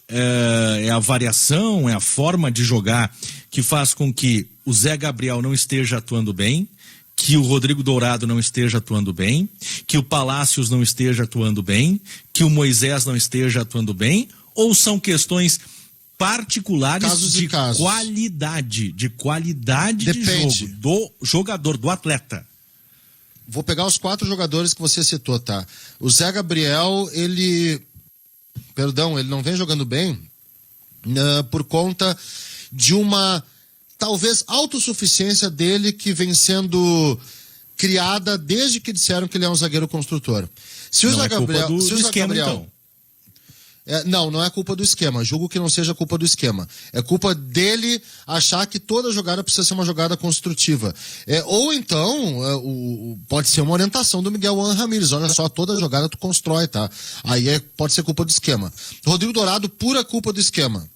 [SPEAKER 5] é a variação, é a forma de jogar que faz com que o Zé Gabriel não esteja atuando bem, que o Rodrigo Dourado não esteja atuando bem, que o Palácios não esteja atuando bem, que o Moisés não esteja atuando bem, ou são questões particulares de qualidade, de jogo, do jogador, do atleta?
[SPEAKER 3] Vou pegar os 4 jogadores que você citou, tá? O Zé Gabriel, ele não vem jogando bem por conta de uma talvez autossuficiência dele que vem sendo criada desde que disseram que ele é um zagueiro construtor. Se o Zé Gabriel,
[SPEAKER 5] então.
[SPEAKER 3] Não é culpa do esquema. Julgo que não seja culpa do esquema. É culpa dele achar que toda jogada precisa ser uma jogada construtiva. Ou então, pode ser uma orientação do Miguel Ramírez. Olha só, toda jogada tu constrói, tá? Aí pode ser culpa do esquema. Rodrigo Dourado, pura culpa do esquema.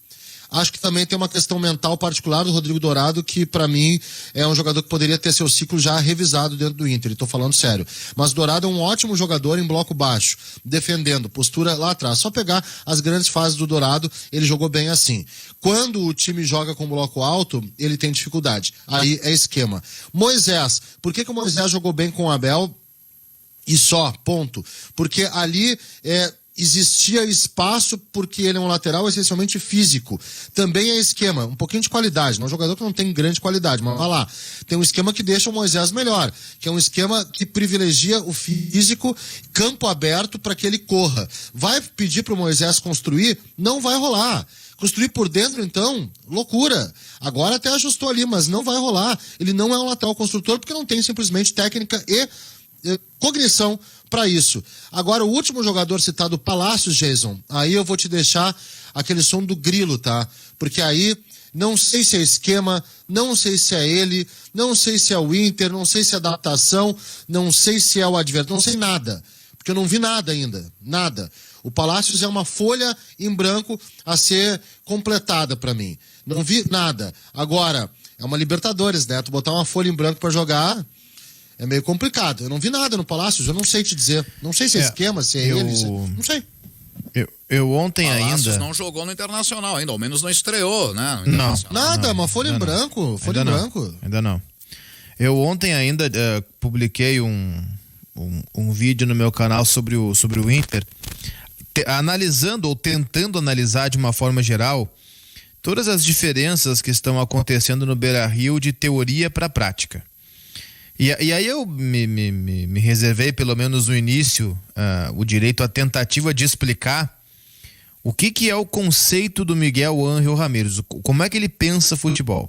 [SPEAKER 3] Acho que também tem uma questão mental particular do Rodrigo Dourado, que para mim é um jogador que poderia ter seu ciclo já revisado dentro do Inter, estou falando sério. Mas o Dourado é um ótimo jogador em bloco baixo, defendendo, postura lá atrás. Só pegar as grandes fases do Dourado, ele jogou bem assim. Quando o time joga com bloco alto, ele tem dificuldade. Aí é esquema. Moisés, por que o Moisés jogou bem com o Abel e só, ponto? Porque ali existia espaço, porque ele é um lateral essencialmente físico. Também é esquema, um pouquinho de qualidade. Não é um jogador que não tem grande qualidade, mas vai lá. Tem um esquema que deixa o Moisés melhor, que é um esquema que privilegia o físico, campo aberto para que ele corra. Vai pedir para o Moisés construir? Não vai rolar. Construir por dentro, então, loucura. Agora até ajustou ali, mas não vai rolar. Ele não é um lateral construtor porque não tem simplesmente técnica e cognição para isso. Agora, o último jogador citado, Palácios, Jason, aí eu vou te deixar aquele som do grilo, tá? Porque aí, não sei se é esquema, não sei se é ele, não sei se é o Inter, não sei se é adaptação, não sei se é o adversário, não sei nada. Porque eu não vi nada ainda, nada. O Palácios é uma folha em branco a ser completada para mim. Não vi nada. Agora, é uma Libertadores, né? Tu botar uma folha em branco para jogar é meio complicado. Eu não vi nada no Palácios, eu não sei te dizer. Não sei se é esquema, se é ele, não sei.
[SPEAKER 4] Eu ontem
[SPEAKER 1] Palácios
[SPEAKER 4] ainda...
[SPEAKER 1] não jogou no Internacional ainda, ao menos não estreou, né?
[SPEAKER 4] Não.
[SPEAKER 3] Nada, uma folha em branco. Folha em branco.
[SPEAKER 4] Ainda não. Eu ontem ainda publiquei um vídeo no meu canal sobre o Inter, analisando ou tentando analisar de uma forma geral todas as diferenças que estão acontecendo no Beira-Rio de teoria para prática. E aí eu me reservei, pelo menos no início, o direito à tentativa de explicar o que é o conceito do Miguel Ángel Ramírez, como é que ele pensa futebol.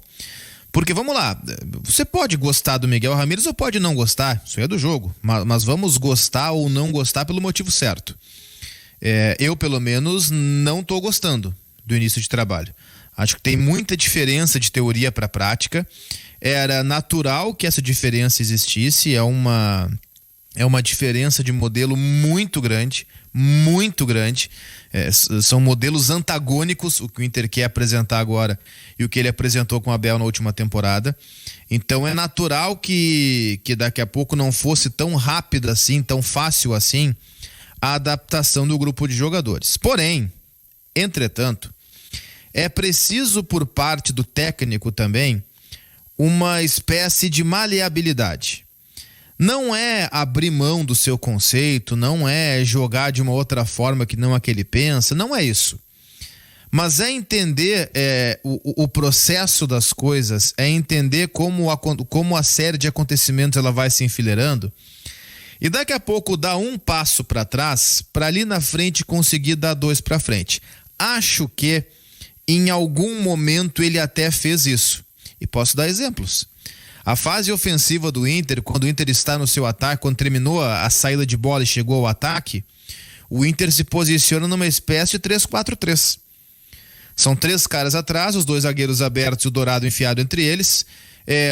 [SPEAKER 4] Porque, vamos lá, você pode gostar do Miguel Ramírez ou pode não gostar, isso é do jogo, mas vamos gostar ou não gostar pelo motivo certo. Eu, pelo menos, não estou gostando do início de trabalho. Acho que tem muita diferença de teoria para prática. Era natural que essa diferença existisse, é uma diferença de modelo muito grande, muito grande. São modelos antagônicos, o que o Inter quer apresentar agora e o que ele apresentou com o Abel na última temporada. Então é natural que daqui a pouco não fosse tão rápida assim, tão fácil assim, a adaptação do grupo de jogadores. Porém, entretanto, é preciso por parte do técnico também uma espécie de maleabilidade. Não é abrir mão do seu conceito, não é jogar de uma outra forma que não a que ele pensa, não é isso. Mas é entender o processo das coisas, é entender como a série de acontecimentos ela vai se enfileirando e daqui a pouco dar um passo para trás para ali na frente conseguir dar 2 para frente. Acho que em algum momento ele até fez isso. E posso dar exemplos. A fase ofensiva do Inter, quando o Inter está no seu ataque, quando terminou a saída de bola e chegou ao ataque, o Inter se posiciona numa espécie de 3-4-3. São 3 caras atrás, os 2 zagueiros abertos e o Dourado enfiado entre eles.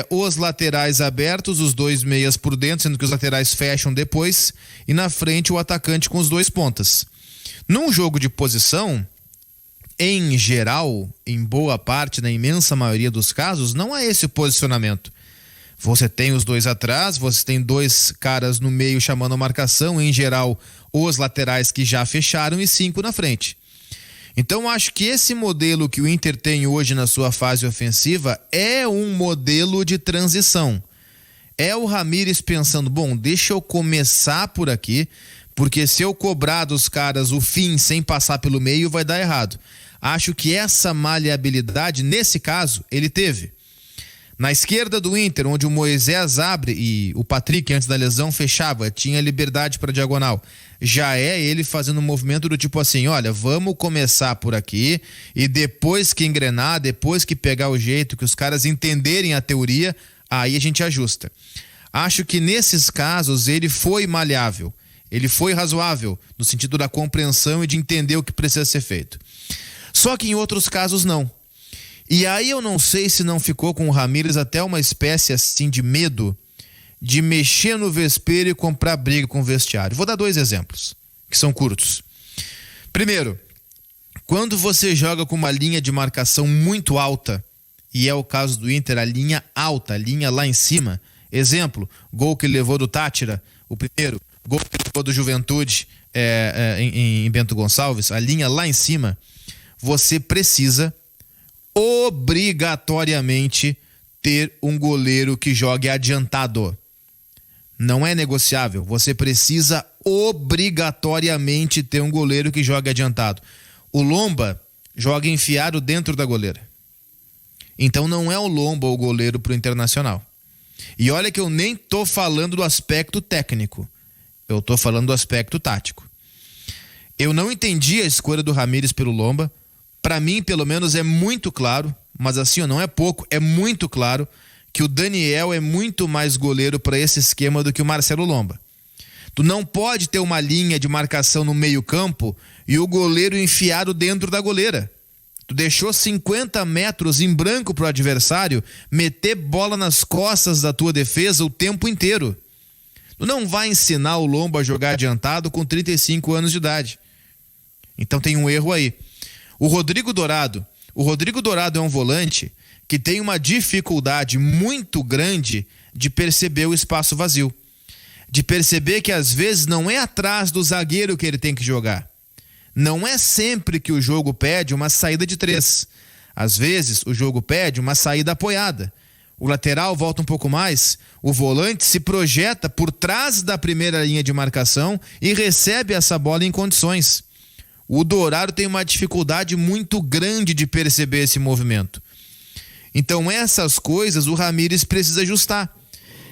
[SPEAKER 4] Os laterais abertos, os 2 meias por dentro, sendo que os laterais fecham depois. E na frente o atacante com os 2 pontas. Num jogo de posição, em geral, em boa parte, na imensa maioria dos casos, não é esse o posicionamento. Você tem os 2 atrás, você tem 2 caras no meio chamando a marcação, em geral, os laterais que já fecharam e 5 na frente. Então, acho que esse modelo que o Inter tem hoje na sua fase ofensiva é um modelo de transição. É o Ramírez pensando, bom, deixa eu começar por aqui, porque se eu cobrar dos caras o fim sem passar pelo meio, vai dar errado. Acho que essa maleabilidade, nesse caso, ele teve. Na esquerda do Inter, onde o Moisés abre e o Patrick, antes da lesão, fechava, tinha liberdade para diagonal. Já é ele fazendo um movimento do tipo assim, olha, vamos começar por aqui e depois que engrenar, depois que pegar o jeito, que os caras entenderem a teoria, aí a gente ajusta. Acho que nesses casos ele foi maleável, ele foi razoável, no sentido da compreensão e de entender o que precisa ser feito. Só que em outros casos não. E aí eu não sei se não ficou com o Ramírez até uma espécie assim de medo de mexer no vespeiro e comprar briga com o vestiário. Vou dar 2 exemplos, que são curtos. Primeiro, quando você joga com uma linha de marcação muito alta, e é o caso do Inter, a linha alta, a linha lá em cima. Exemplo, gol que levou do Táchira, o primeiro, gol que levou do Juventude em Bento Gonçalves, a linha lá em cima, você precisa obrigatoriamente ter um goleiro que jogue adiantado. Não é negociável. Você precisa obrigatoriamente ter um goleiro que jogue adiantado. O Lomba joga enfiado dentro da goleira. Então não é o Lomba o goleiro pro Internacional. E olha que eu nem tô falando do aspecto técnico. Eu tô falando do aspecto tático. Eu não entendi a escolha do Ramírez pelo Lomba. Para mim, pelo menos, é muito claro, mas assim, não é pouco, é muito claro que o Daniel é muito mais goleiro para esse esquema do que o Marcelo Lomba. Tu não pode ter uma linha de marcação no meio-campo e o goleiro enfiado dentro da goleira. Tu deixou 50 metros em branco pro adversário meter bola nas costas da tua defesa o tempo inteiro. Tu não vai ensinar o Lomba a jogar adiantado com 35 anos de idade. Então tem um erro aí. O Rodrigo Dourado é um volante que tem uma dificuldade muito grande de perceber o espaço vazio. De perceber que às vezes não é atrás do zagueiro que ele tem que jogar. Não é sempre que o jogo pede uma saída de 3. Às vezes o jogo pede uma saída apoiada. O lateral volta um pouco mais, o volante se projeta por trás da primeira linha de marcação e recebe essa bola em condições. O Dourado tem uma dificuldade muito grande de perceber esse movimento. Então essas coisas o Ramírez precisa ajustar.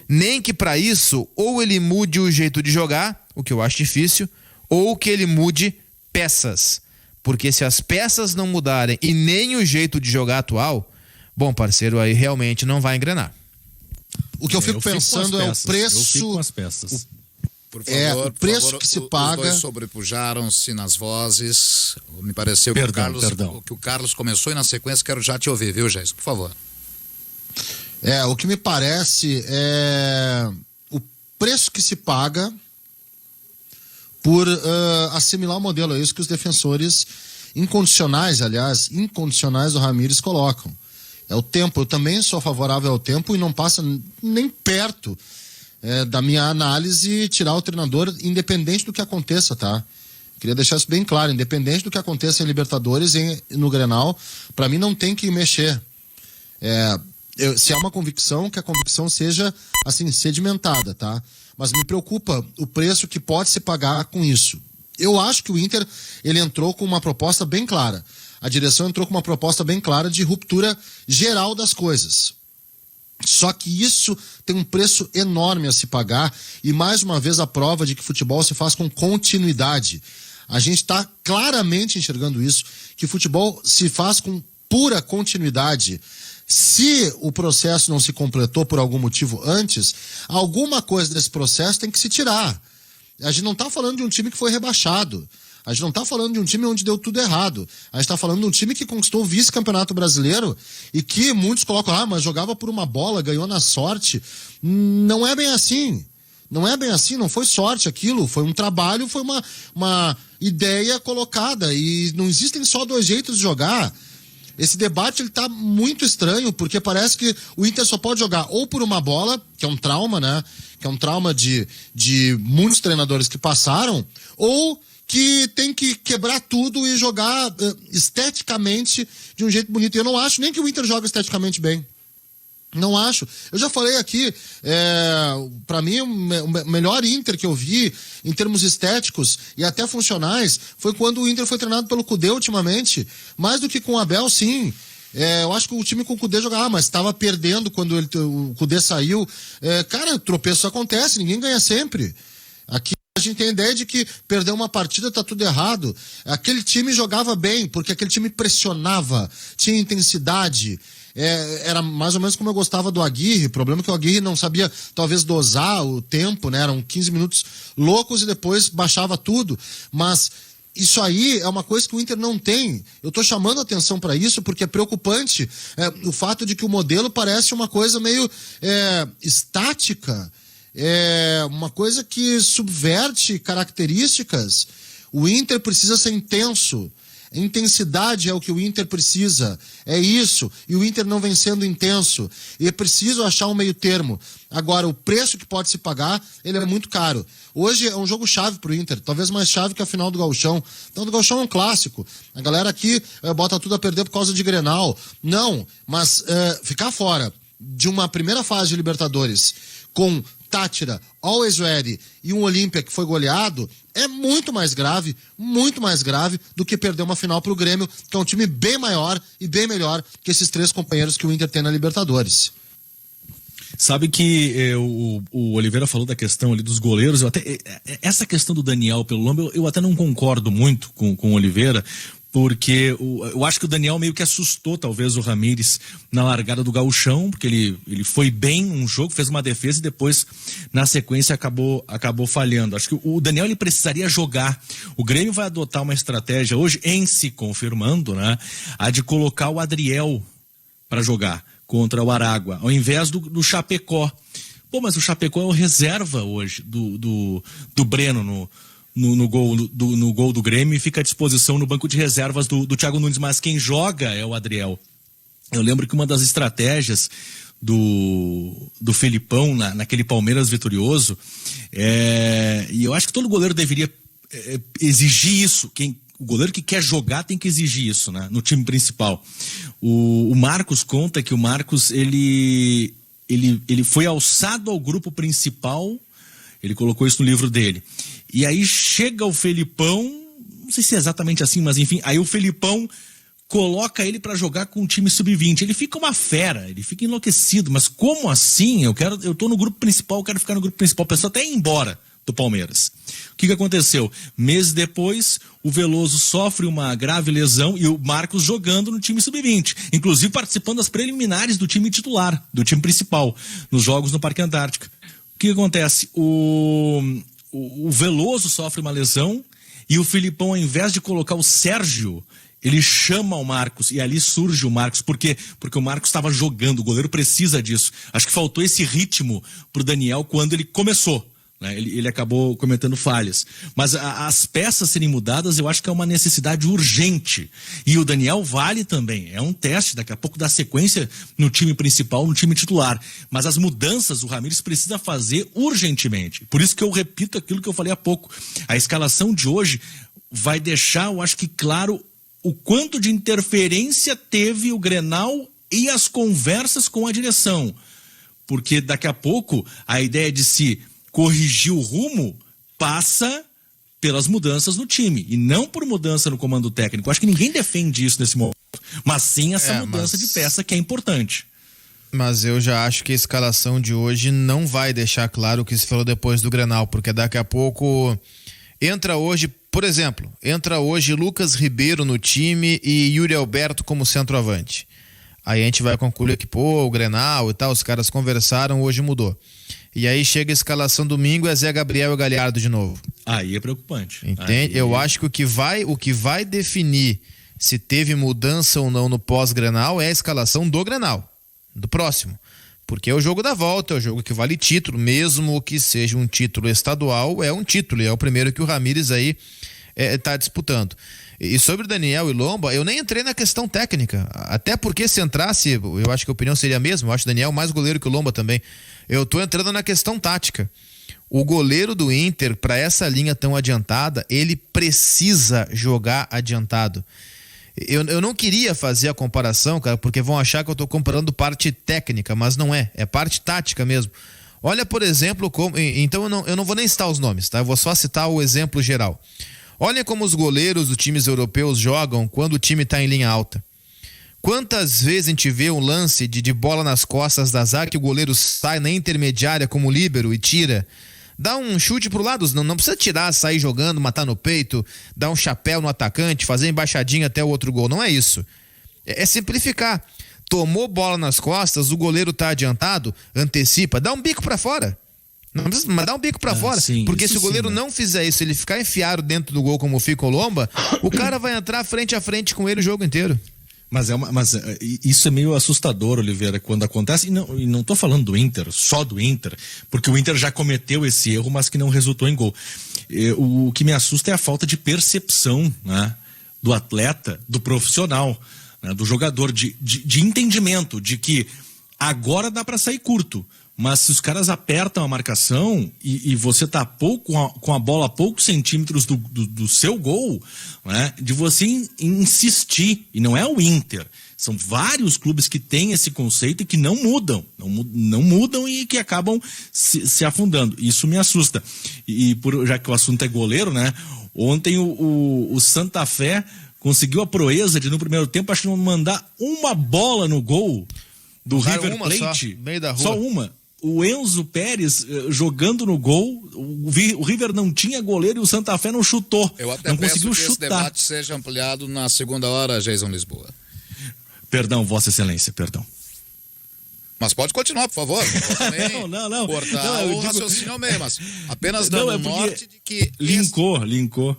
[SPEAKER 4] Nem que para isso ou ele mude o jeito de jogar, o que eu acho difícil, ou que ele mude peças. Porque se as peças não mudarem e nem o jeito de jogar atual, bom, parceiro, aí realmente não vai engrenar.
[SPEAKER 3] O que eu fico pensando é o preço...
[SPEAKER 5] Eu fico com as peças.
[SPEAKER 1] Por favor,
[SPEAKER 3] o preço que se paga.
[SPEAKER 1] Os dois sobrepujaram-se nas vozes. Me pareceu que o Carlos começou e na sequência quero já te ouvir, viu, Geis? Por favor.
[SPEAKER 3] O que me parece é o preço que se paga por assimilar o modelo. É isso que os defensores incondicionais do Ramírez colocam. É o tempo. Eu também sou favorável ao tempo e não passa nem perto da minha análise tirar o treinador independente do que aconteça, tá? Queria deixar isso bem claro, independente do que aconteça em Libertadores e no Grenal, para mim não tem que mexer. Se há uma convicção, que a convicção seja assim, sedimentada, tá? Mas me preocupa o preço que pode se pagar com isso. Eu acho que o Inter, ele entrou com uma proposta bem clara. A direção entrou com uma proposta bem clara de ruptura geral das coisas. Só que isso tem um preço enorme a se pagar e, mais uma vez, a prova de que futebol se faz com continuidade. A gente está claramente enxergando isso, que futebol se faz com pura continuidade. Se o processo não se completou por algum motivo antes, alguma coisa desse processo tem que se tirar. A gente não está falando de um time que foi rebaixado. A gente não está falando de um time onde deu tudo errado. A gente está falando de um time que conquistou o vice-campeonato brasileiro e que muitos colocam, mas jogava por uma bola, ganhou na sorte. Não é bem assim. Não é bem assim, não foi sorte aquilo. Foi um trabalho, foi uma ideia colocada. E não existem só dois jeitos de jogar. Esse debate ele tá muito estranho, porque parece que o Inter só pode jogar ou por uma bola, que é um trauma, né? Que é um trauma de muitos treinadores que passaram, ou que tem que quebrar tudo e jogar esteticamente de um jeito bonito. E eu não acho nem que o Inter joga esteticamente bem. Não acho. Eu já falei aqui, para mim, o melhor Inter que eu vi, em termos estéticos e até funcionais, foi quando o Inter foi treinado pelo Cudê ultimamente. Mais do que com o Abel, sim. Eu acho que o time com o Cudê jogava, mas estava perdendo quando o Cudê saiu. Cara, tropeço acontece, ninguém ganha sempre. Aqui a gente tem a ideia de que perder uma partida tá tudo errado. Aquele time jogava bem, porque aquele time pressionava, tinha intensidade. Era mais ou menos como eu gostava do Aguirre. O problema é que o Aguirre não sabia, talvez, dosar o tempo, né? Eram 15 minutos loucos e depois baixava tudo. Mas isso aí é uma coisa que o Inter não tem. Eu tô chamando a atenção para isso porque é preocupante o fato de que o modelo parece uma coisa meio estática. Uma coisa que subverte características. O Inter precisa ser intenso. Intensidade é o que o Inter precisa, é isso, e o Inter não vem sendo intenso, e é preciso achar um meio termo. Agora, o preço que pode se pagar, ele é muito caro. Hoje é um jogo chave pro Inter, talvez mais chave que a final do Gauchão. Então, o Gauchão é um clássico, a galera aqui bota tudo a perder por causa de Grenal. Não, mas ficar fora de uma primeira fase de Libertadores com Tátira, Always Ready e um Olímpia que foi goleado é muito mais grave do que perder uma final pro Grêmio, que é um time bem maior e bem melhor que esses três companheiros que o Inter tem na Libertadores.
[SPEAKER 5] Sabe que o Oliveira falou da questão ali dos goleiros. Essa questão do Daniel pelo Lomba, eu até não concordo muito com o Oliveira, porque eu acho que o Daniel meio que assustou talvez o Ramírez na largada do Gauchão, porque ele foi bem um jogo, fez uma defesa e depois na sequência acabou falhando. Acho que o Daniel ele precisaria jogar. O Grêmio vai adotar uma estratégia hoje, em se confirmando, né, a de colocar o Adriel para jogar contra o Aragua, ao invés do Chapecó. Pô, mas o Chapecó é o reserva hoje do Breno no gol do Grêmio e fica à disposição no banco de reservas do Thiago Nunes, mas quem joga é o Adriel. Eu lembro que uma das estratégias do Felipão naquele Palmeiras vitorioso, e eu acho que todo goleiro deveria exigir isso. O goleiro que quer jogar tem que exigir isso, né, no time principal. O Marcos conta que o Marcos ele foi alçado ao grupo principal. Ele colocou isso no livro dele. E aí chega o Felipão, não sei se é exatamente assim, mas enfim, aí o Felipão coloca ele para jogar com o time sub-20. Ele fica uma fera, ele fica enlouquecido. Mas como assim? Eu tô no grupo principal, eu quero ficar no grupo principal. A pessoa até ir embora do Palmeiras. O que aconteceu? Meses depois, o Veloso sofre uma grave lesão e o Marcos jogando no time sub-20, inclusive participando das preliminares do time titular, do time principal, nos jogos no Parque Antártica. O que acontece? O Veloso sofre uma lesão e o Felipão, ao invés de colocar o Sérgio, ele chama o Marcos e ali surge o Marcos. Por quê? Porque o Marcos estava jogando, o goleiro precisa disso. Acho que faltou esse ritmo pro Daniel quando ele começou. Ele acabou cometendo falhas. Mas as peças serem mudadas, eu acho que é uma necessidade urgente. E o Daniel vale também. É um teste, daqui a pouco dá sequência no time principal, no time titular. Mas as mudanças o Ramírez precisa fazer urgentemente. Por isso que eu repito aquilo que eu falei há pouco. A escalação de hoje, vai deixar, eu acho que claro, o quanto de interferência teve o Grenal e as conversas com a direção. Porque daqui a pouco a ideia de se corrigir o rumo passa pelas mudanças no time e não por mudança no comando técnico. Acho que ninguém defende isso nesse momento, mas sim essa mudança de peça que é importante.
[SPEAKER 4] Mas eu já acho que a escalação de hoje não vai deixar claro o que se falou depois do Grenal, porque daqui a pouco entra hoje, por exemplo, Lucas Ribeiro no time e Yuri Alberto como centroavante. Aí a gente vai concluir que, o Grenal e tal, os caras conversaram, hoje mudou. E aí chega a escalação domingo, é Zé Gabriel e Galhardo de novo.
[SPEAKER 5] Aí é preocupante.
[SPEAKER 4] Entende? Eu acho que o que vai definir se teve mudança ou não no pós-Grenal é a escalação do Grenal, do próximo. Porque é o jogo da volta, é o jogo que vale título, mesmo que seja um título estadual, é um título, e é o primeiro que o Ramírez aí tá disputando. E sobre o Daniel e Lomba, eu nem entrei na questão técnica, até porque se entrasse, eu acho que a opinião seria a mesma, eu acho o Daniel mais goleiro que o Lomba também. Eu tô entrando na questão tática. O goleiro do Inter, para essa linha tão adiantada, ele precisa jogar adiantado. Eu não queria fazer a comparação, cara, porque vão achar que eu tô comparando parte técnica, mas não é parte tática mesmo. Olha, por exemplo, então eu não vou nem citar os nomes, tá? Eu vou só citar o exemplo geral. Olha como os goleiros dos times europeus jogam quando o time está em linha alta. Quantas vezes a gente vê um lance de bola nas costas da zaga que o goleiro sai na intermediária como líbero e tira? Dá um chute pro lado, não precisa tirar, sair jogando, matar no peito, dar um chapéu no atacante, fazer embaixadinha até o outro gol. Não é isso. É simplificar. Tomou bola nas costas, o goleiro tá adiantado, antecipa, dá um bico para fora. Não precisa, mas dá um bico pra fora,
[SPEAKER 5] sim,
[SPEAKER 4] porque se o goleiro
[SPEAKER 5] sim, né?
[SPEAKER 4] não fizer isso, ele ficar enfiado dentro do gol como fica o Lomba, o cara vai entrar frente a frente com ele o jogo inteiro.
[SPEAKER 5] Mas isso é meio assustador, Oliveira, quando acontece, e não tô falando do Inter, só do Inter, porque o Inter já cometeu esse erro, mas que não resultou em gol. O que me assusta é a falta de percepção, né, do atleta, do profissional, né, do jogador, de entendimento, de que agora dá para sair curto. Mas se os caras apertam a marcação e você tá com a bola a poucos centímetros do seu gol, né, de você insistir, e não é o Inter, são vários clubes que têm esse conceito e que não mudam e que acabam se afundando. Isso me assusta. Já que o assunto é goleiro, né, ontem o Santa Fé conseguiu a proeza de no primeiro tempo, acho que mandar uma bola no gol do River Plate,
[SPEAKER 4] só, meio da rua.
[SPEAKER 5] Só uma. O Enzo Pérez jogando no gol, o River não tinha goleiro e o Santa Fé não chutou.
[SPEAKER 1] Eu até
[SPEAKER 5] não
[SPEAKER 1] peço
[SPEAKER 5] conseguiu
[SPEAKER 1] que
[SPEAKER 5] chutar.
[SPEAKER 1] esse debate seja ampliado na segunda hora, Jason Lisboa.
[SPEAKER 5] Perdão, Vossa Excelência, perdão.
[SPEAKER 1] Mas pode continuar, por favor.
[SPEAKER 5] Não.
[SPEAKER 1] Cortar o raciocínio ao meio, mas apenas dando norte de que
[SPEAKER 5] linkou.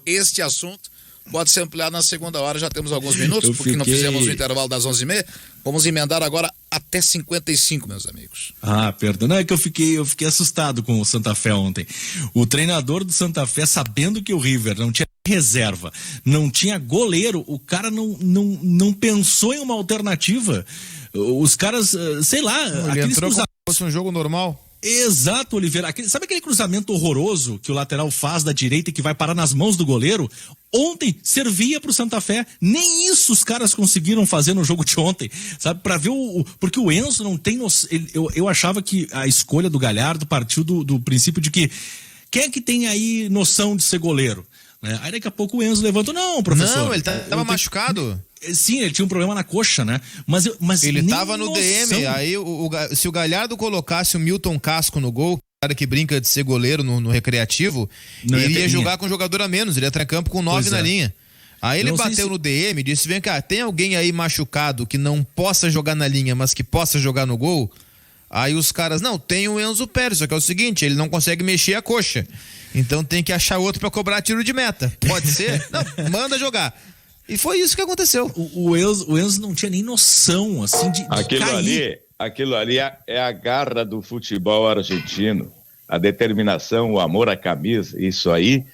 [SPEAKER 1] Este assunto pode ser ampliado na segunda hora, já temos alguns minutos, porque não fizemos o intervalo das 11h30. Vamos emendar agora até 55, meus amigos.
[SPEAKER 5] Perdão. Não, é que eu fiquei assustado com o Santa Fé ontem. O treinador do Santa Fé, sabendo que o River não tinha reserva, não tinha goleiro, o cara não pensou em uma alternativa. Os caras, sei lá...
[SPEAKER 4] Ele entrou como se fosse um jogo normal.
[SPEAKER 5] Exato, Oliveira. Sabe aquele cruzamento horroroso que o lateral faz da direita e que vai parar nas mãos do goleiro? Ontem servia pro Santa Fé. Nem isso os caras conseguiram fazer no jogo de ontem, sabe? Pra ver porque o Enzo não tem noção. Eu achava que a escolha do Galhardo partiu do princípio de que quem é que tem aí noção de ser goleiro? Né? Aí daqui a pouco o Enzo levanta. Não, professor.
[SPEAKER 4] Não, ele tava machucado.
[SPEAKER 5] Sim, ele tinha um problema na coxa, né? Mas
[SPEAKER 4] ele tava no DM, aí se o Galhardo colocasse o Milton Casco no gol, cara que brinca de ser goleiro no recreativo, ele ia jogar com um jogador a menos, ele ia entrar em campo com 9 na linha. Aí ele bateu no DM e disse, vem cá, tem alguém aí machucado que não possa jogar na linha, mas que possa jogar no gol? Aí os caras, não, tem o Enzo Pérez, só que é o seguinte, ele não consegue mexer a coxa, então tem que achar outro pra cobrar tiro de meta. Pode ser? Não, manda jogar. E foi isso que aconteceu.
[SPEAKER 5] O Enzo não tinha nem noção, assim, de cair.
[SPEAKER 6] Aquilo ali é a garra do futebol argentino. A determinação, o amor à camisa, isso aí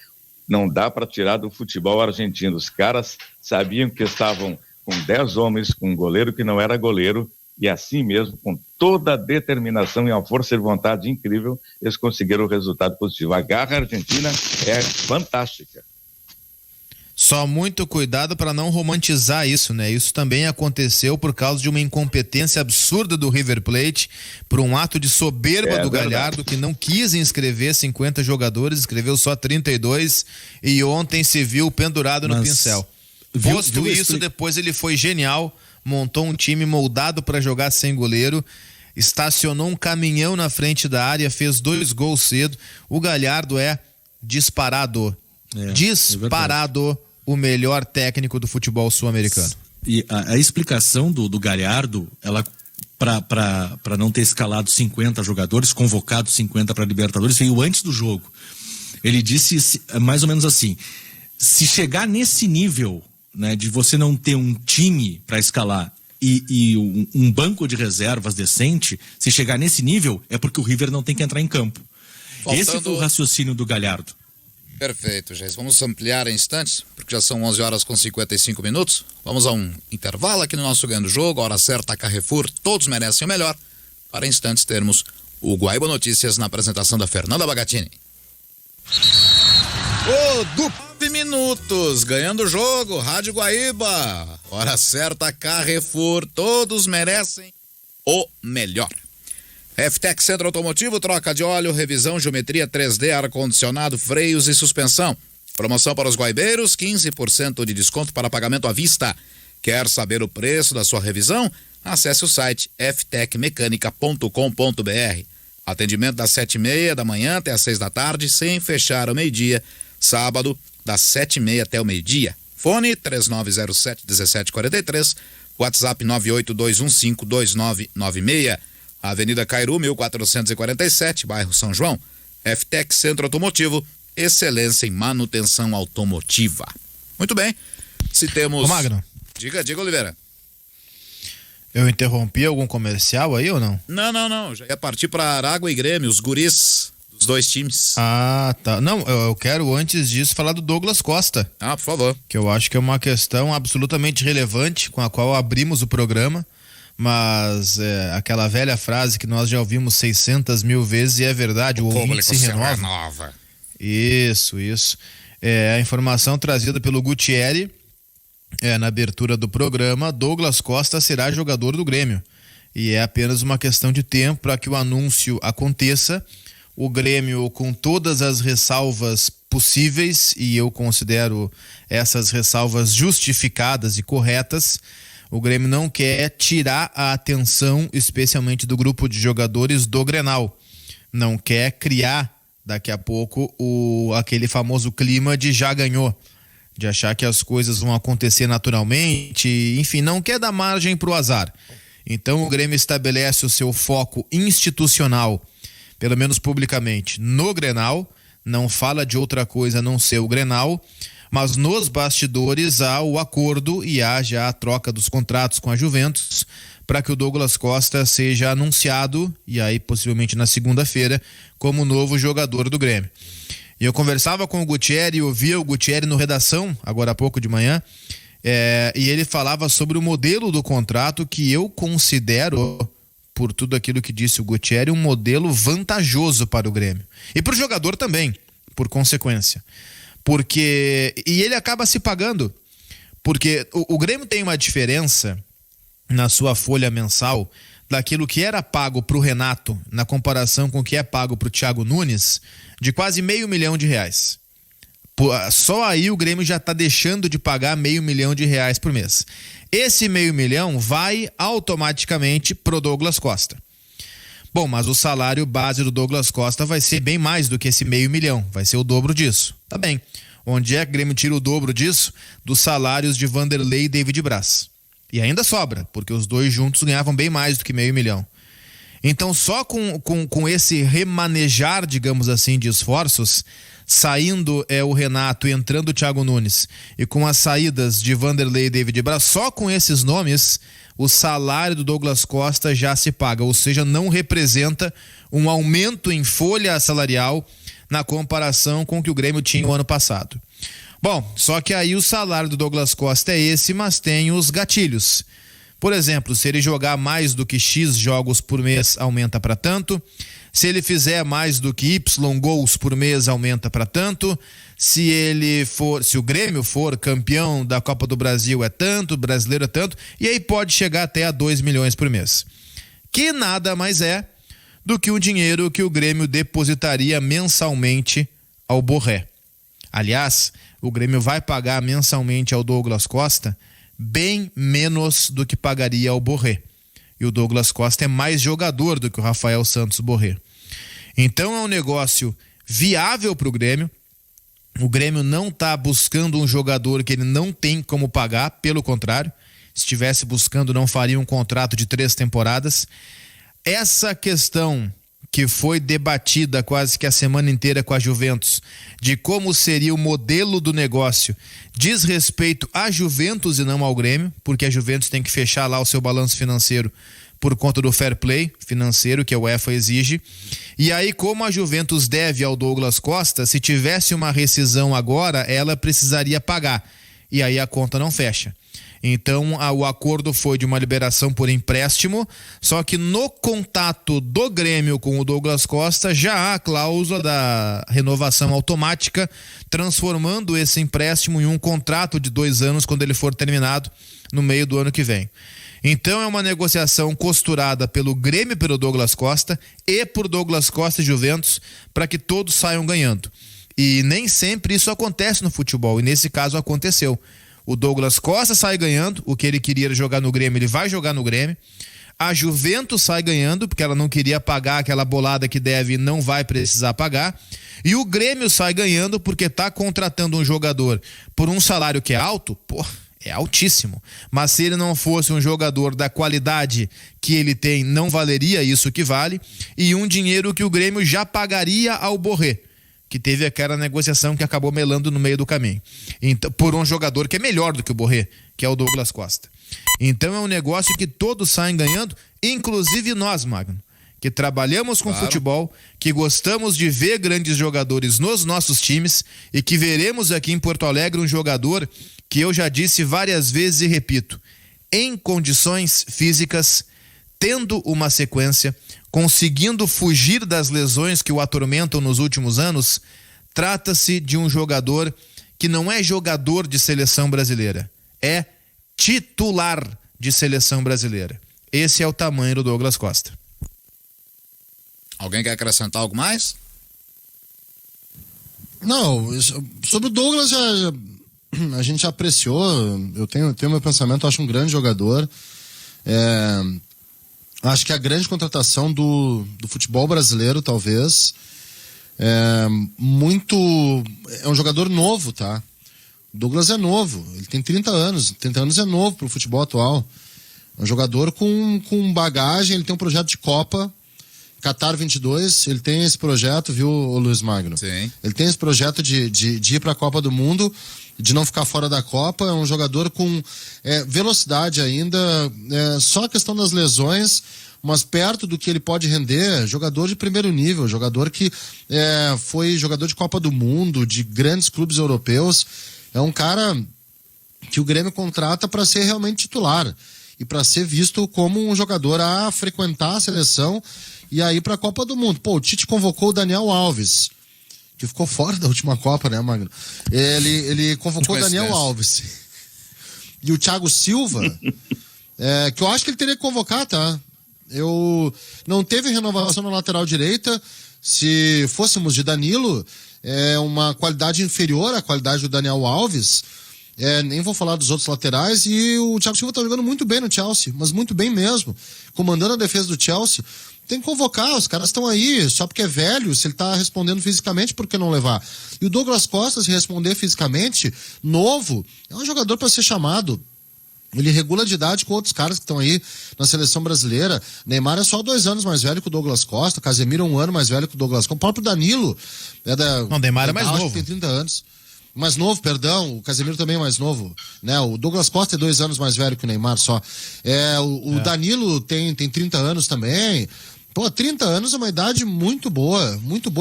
[SPEAKER 6] não dá para tirar do futebol argentino. Os caras sabiam que estavam com 10 homens, com um goleiro que não era goleiro, e assim mesmo, com toda a determinação e uma força de vontade incrível, eles conseguiram o resultado positivo. A garra argentina é fantástica.
[SPEAKER 4] Só muito cuidado para não romantizar isso, né? Isso também aconteceu por causa de uma incompetência absurda do River Plate, por um ato de soberba do Galhardo, que não quis inscrever 50 jogadores, escreveu só 32 e ontem se viu pendurado no pincel. Posto isso, depois ele foi genial, montou um time moldado para jogar sem goleiro, estacionou um caminhão na frente da área, fez 2 gols cedo. O Galhardo é disparado. Disparado o melhor técnico do futebol sul-americano.
[SPEAKER 5] E a explicação do Galhardo, ela para não ter escalado 50 jogadores, convocado 50 para Libertadores, veio antes do jogo. Ele disse mais ou menos assim: se chegar nesse nível, né, de você não ter um time para escalar e um banco de reservas decente, se chegar nesse nível é porque o River não tem que entrar em campo. Esse foi o raciocínio do Galhardo.
[SPEAKER 1] Perfeito, Geis. Vamos ampliar em instantes, porque já são 11h55. Vamos a um intervalo aqui no nosso Ganhando Jogo. Hora certa, Carrefour, todos merecem o melhor. Para instantes termos o Guaíba Notícias na apresentação da Fernanda Bagatini. 9 minutos, Ganhando o Jogo, Rádio Guaíba. Hora certa, Carrefour, todos merecem o melhor. FTEC Centro Automotivo, troca de óleo, revisão, geometria 3D, ar-condicionado, freios e suspensão. Promoção para os guaibeiros, 15% de desconto para pagamento à vista. Quer saber o preço da sua revisão? Acesse o site ftecmecanica.com.br. Atendimento das 7h30 da manhã até às 6 da tarde, sem fechar ao meio-dia. Sábado, das 7h30 até o meio-dia. Fone 3907-1743, WhatsApp 982152996. Avenida Cairu, 1447, bairro São João. FTEC Centro Automotivo, excelência em manutenção automotiva. Muito bem, se temos...
[SPEAKER 4] Ô Magno.
[SPEAKER 1] Diga, Oliveira.
[SPEAKER 4] Eu interrompi algum comercial aí ou não?
[SPEAKER 1] Não, já ia partir para Aragua e Grêmio, os guris dos dois times.
[SPEAKER 4] Ah, tá. Não, eu quero antes disso falar do Douglas Costa.
[SPEAKER 1] Ah, por favor.
[SPEAKER 4] Que eu acho que é uma questão absolutamente relevante com a qual abrimos o programa. Mas aquela velha frase que nós já ouvimos 600 mil vezes e é verdade, o ouvinte se renova. Isso. A informação trazida pelo Gutierre na abertura do programa: Douglas Costa será jogador do Grêmio. E é apenas uma questão de tempo para que o anúncio aconteça. O Grêmio, com todas as ressalvas possíveis, e eu considero essas ressalvas justificadas e corretas, o Grêmio não quer tirar a atenção, especialmente do grupo de jogadores do Grenal. Não quer criar, daqui a pouco, aquele famoso clima de já ganhou. De achar que as coisas vão acontecer naturalmente. Enfim, não quer dar margem para o azar. Então o Grêmio estabelece o seu foco institucional, pelo menos publicamente, no Grenal. Não fala de outra coisa a não ser o Grenal. Mas nos bastidores há o acordo e há já a troca dos contratos com a Juventus para que o Douglas Costa seja anunciado, e aí possivelmente na segunda-feira, como novo jogador do Grêmio. E eu conversava com o Gutierre, ouvia o Gutierre no Redação, agora há pouco de manhã, e ele falava sobre o modelo do contrato que eu considero, por tudo aquilo que disse o Gutierre, um modelo vantajoso para o Grêmio. E para o jogador também, por consequência. E ele acaba se pagando, porque o Grêmio tem uma diferença na sua folha mensal daquilo que era pago para o Renato na comparação com o que é pago para o Thiago Nunes, de quase R$500 mil. Só aí o Grêmio já está deixando de pagar R$500 mil por mês. Esse R$500 mil vai automaticamente pro Douglas Costa. Bom, mas o salário base do Douglas Costa vai ser bem mais do que esse R$500 mil, vai ser o dobro disso. Tá bem. Onde é que o Grêmio tira o dobro disso? Dos salários de Vanderlei e David Braz. E ainda sobra, porque os dois juntos ganhavam bem mais do que R$500 mil. Então, só com esse remanejar, digamos assim, de esforços, saindo o Renato e entrando o Thiago Nunes, e com as saídas de Vanderlei e David Braz, só com esses nomes, o salário do Douglas Costa já se paga, ou seja, não representa um aumento em folha salarial na comparação com o que o Grêmio tinha no ano passado. Bom, só que aí o salário do Douglas Costa é esse, mas tem os gatilhos. Por exemplo, se ele jogar mais do que X jogos por mês, aumenta para tanto. Se ele fizer mais do que Y gols por mês, aumenta para tanto. Se o Grêmio for campeão da Copa do Brasil, é tanto, o brasileiro é tanto, e aí pode chegar até a 2 milhões por mês. Que nada mais é do que o dinheiro que o Grêmio depositaria mensalmente ao Borré. Aliás, o Grêmio vai pagar mensalmente ao Douglas Costa bem menos do que pagaria ao Borré. E o Douglas Costa é mais jogador do que o Rafael Santos Borré. Então é um negócio viável para o Grêmio. O Grêmio não está buscando um jogador que ele não tem como pagar, pelo contrário. Se estivesse buscando, não faria um contrato de 3 temporadas. Essa questão que foi debatida quase que a semana inteira com a Juventus, de como seria o modelo do negócio, diz respeito à Juventus e não ao Grêmio, porque a Juventus tem que fechar lá o seu balanço financeiro por conta do fair play financeiro que a UEFA exige. E aí, como a Juventus deve ao Douglas Costa, se tivesse uma rescisão agora, ela precisaria pagar. E aí a conta não fecha. Então, o acordo foi de uma liberação por empréstimo, só que no contato do Grêmio com o Douglas Costa já há a cláusula da renovação automática, transformando esse empréstimo em um contrato de 2 anos quando ele for terminado no meio do ano que vem. Então é uma negociação costurada pelo Grêmio e pelo Douglas Costa e por Douglas Costa e Juventus para que todos saiam ganhando. E nem sempre isso acontece no futebol, e nesse caso aconteceu. O Douglas Costa sai ganhando, o que ele queria jogar no Grêmio, ele vai jogar no Grêmio. A Juventus sai ganhando, porque ela não queria pagar aquela bolada que deve e não vai precisar pagar. E o Grêmio sai ganhando porque está contratando um jogador por um salário que é alto, é altíssimo. Mas se ele não fosse um jogador da qualidade que ele tem, não valeria isso que vale. E um dinheiro que o Grêmio já pagaria ao Borré, que teve aquela negociação que acabou melando no meio do caminho. Então, por um jogador que é melhor do que o Borré, que é o Douglas Costa. Então é um negócio que todos saem ganhando, inclusive nós, Magno, que trabalhamos com futebol, que gostamos de ver grandes jogadores nos nossos times e que veremos aqui em Porto Alegre um jogador que eu já disse várias vezes e repito, em condições físicas, tendo uma sequência, conseguindo fugir das lesões que o atormentam nos últimos anos, trata-se de um jogador que não é jogador de seleção brasileira, é titular de seleção brasileira. Esse é o tamanho do Douglas Costa.
[SPEAKER 1] Alguém quer acrescentar algo mais?
[SPEAKER 3] Não, sobre o Douglas a gente já apreciou, eu tenho meu pensamento, acho um grande jogador. Acho que a grande contratação do futebol brasileiro, talvez, é um jogador novo, tá? O Douglas é novo, ele tem 30 anos é novo pro futebol atual. É um jogador com bagagem, ele tem um projeto de Copa, Qatar 22, ele tem esse projeto, viu, Luiz Magno?
[SPEAKER 1] Sim.
[SPEAKER 3] Ele tem esse projeto de ir para a Copa do Mundo, de não ficar fora da Copa. É um jogador com velocidade ainda, só a questão das lesões, mas perto do que ele pode render, jogador de primeiro nível, jogador que foi jogador de Copa do Mundo, de grandes clubes europeus. É um cara que o Grêmio contrata para ser realmente titular e para ser visto como um jogador a frequentar a seleção e aí para a Copa do Mundo. O Tite convocou o Daniel Alves, que ficou fora da última Copa, né, Magno? Ele convocou o Daniel Alves e o Thiago Silva, que eu acho que ele teria que convocar, tá? Não teve renovação na lateral direita. Se fôssemos de Danilo, uma qualidade inferior à qualidade do Daniel Alves. Nem vou falar dos outros laterais. E o Thiago Silva tá jogando muito bem no Chelsea, mas muito bem mesmo, comandando a defesa do Chelsea. Tem que convocar, os caras estão aí, só porque é velho, se ele tá respondendo fisicamente, por que não levar? E o Douglas Costa, se responder fisicamente, novo, é um jogador para ser chamado. Ele regula de idade com outros caras que estão aí na seleção brasileira. Neymar é só 2 anos mais velho que o Douglas Costa, Casemiro é 1 ano mais velho que o Douglas Costa. O próprio Danilo
[SPEAKER 4] Não, Neymar é mais novo.
[SPEAKER 3] Tem 30 anos. Mais novo, perdão, o Casemiro também é mais novo, né? O Douglas Costa é 2 anos mais velho que o Neymar só. O Danilo tem 30 anos também. 30 anos é uma idade muito boa,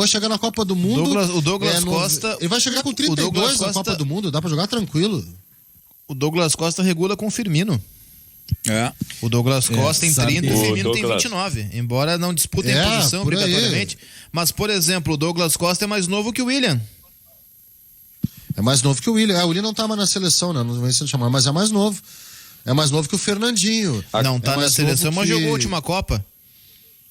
[SPEAKER 3] chega na Copa do Mundo.
[SPEAKER 4] O Douglas Costa...
[SPEAKER 3] Ele vai chegar com 32 na Copa do Mundo, dá pra jogar tranquilo.
[SPEAKER 4] O Douglas Costa regula com o Firmino. O Douglas Costa tem 30 e o Firmino tem
[SPEAKER 6] Douglas.
[SPEAKER 4] 29. Embora não disputem posição
[SPEAKER 3] por aí.
[SPEAKER 4] obrigatoriamente. Mas, por exemplo, o Douglas Costa é mais novo que o William.
[SPEAKER 3] É mais novo que o William. O William não tá mais na seleção, né? Não vai se chamar, mas é mais novo. É mais novo que o Fernandinho.
[SPEAKER 4] Não tá na
[SPEAKER 3] mais
[SPEAKER 4] seleção,
[SPEAKER 3] novo
[SPEAKER 4] mas
[SPEAKER 3] que-
[SPEAKER 4] jogou a última Copa.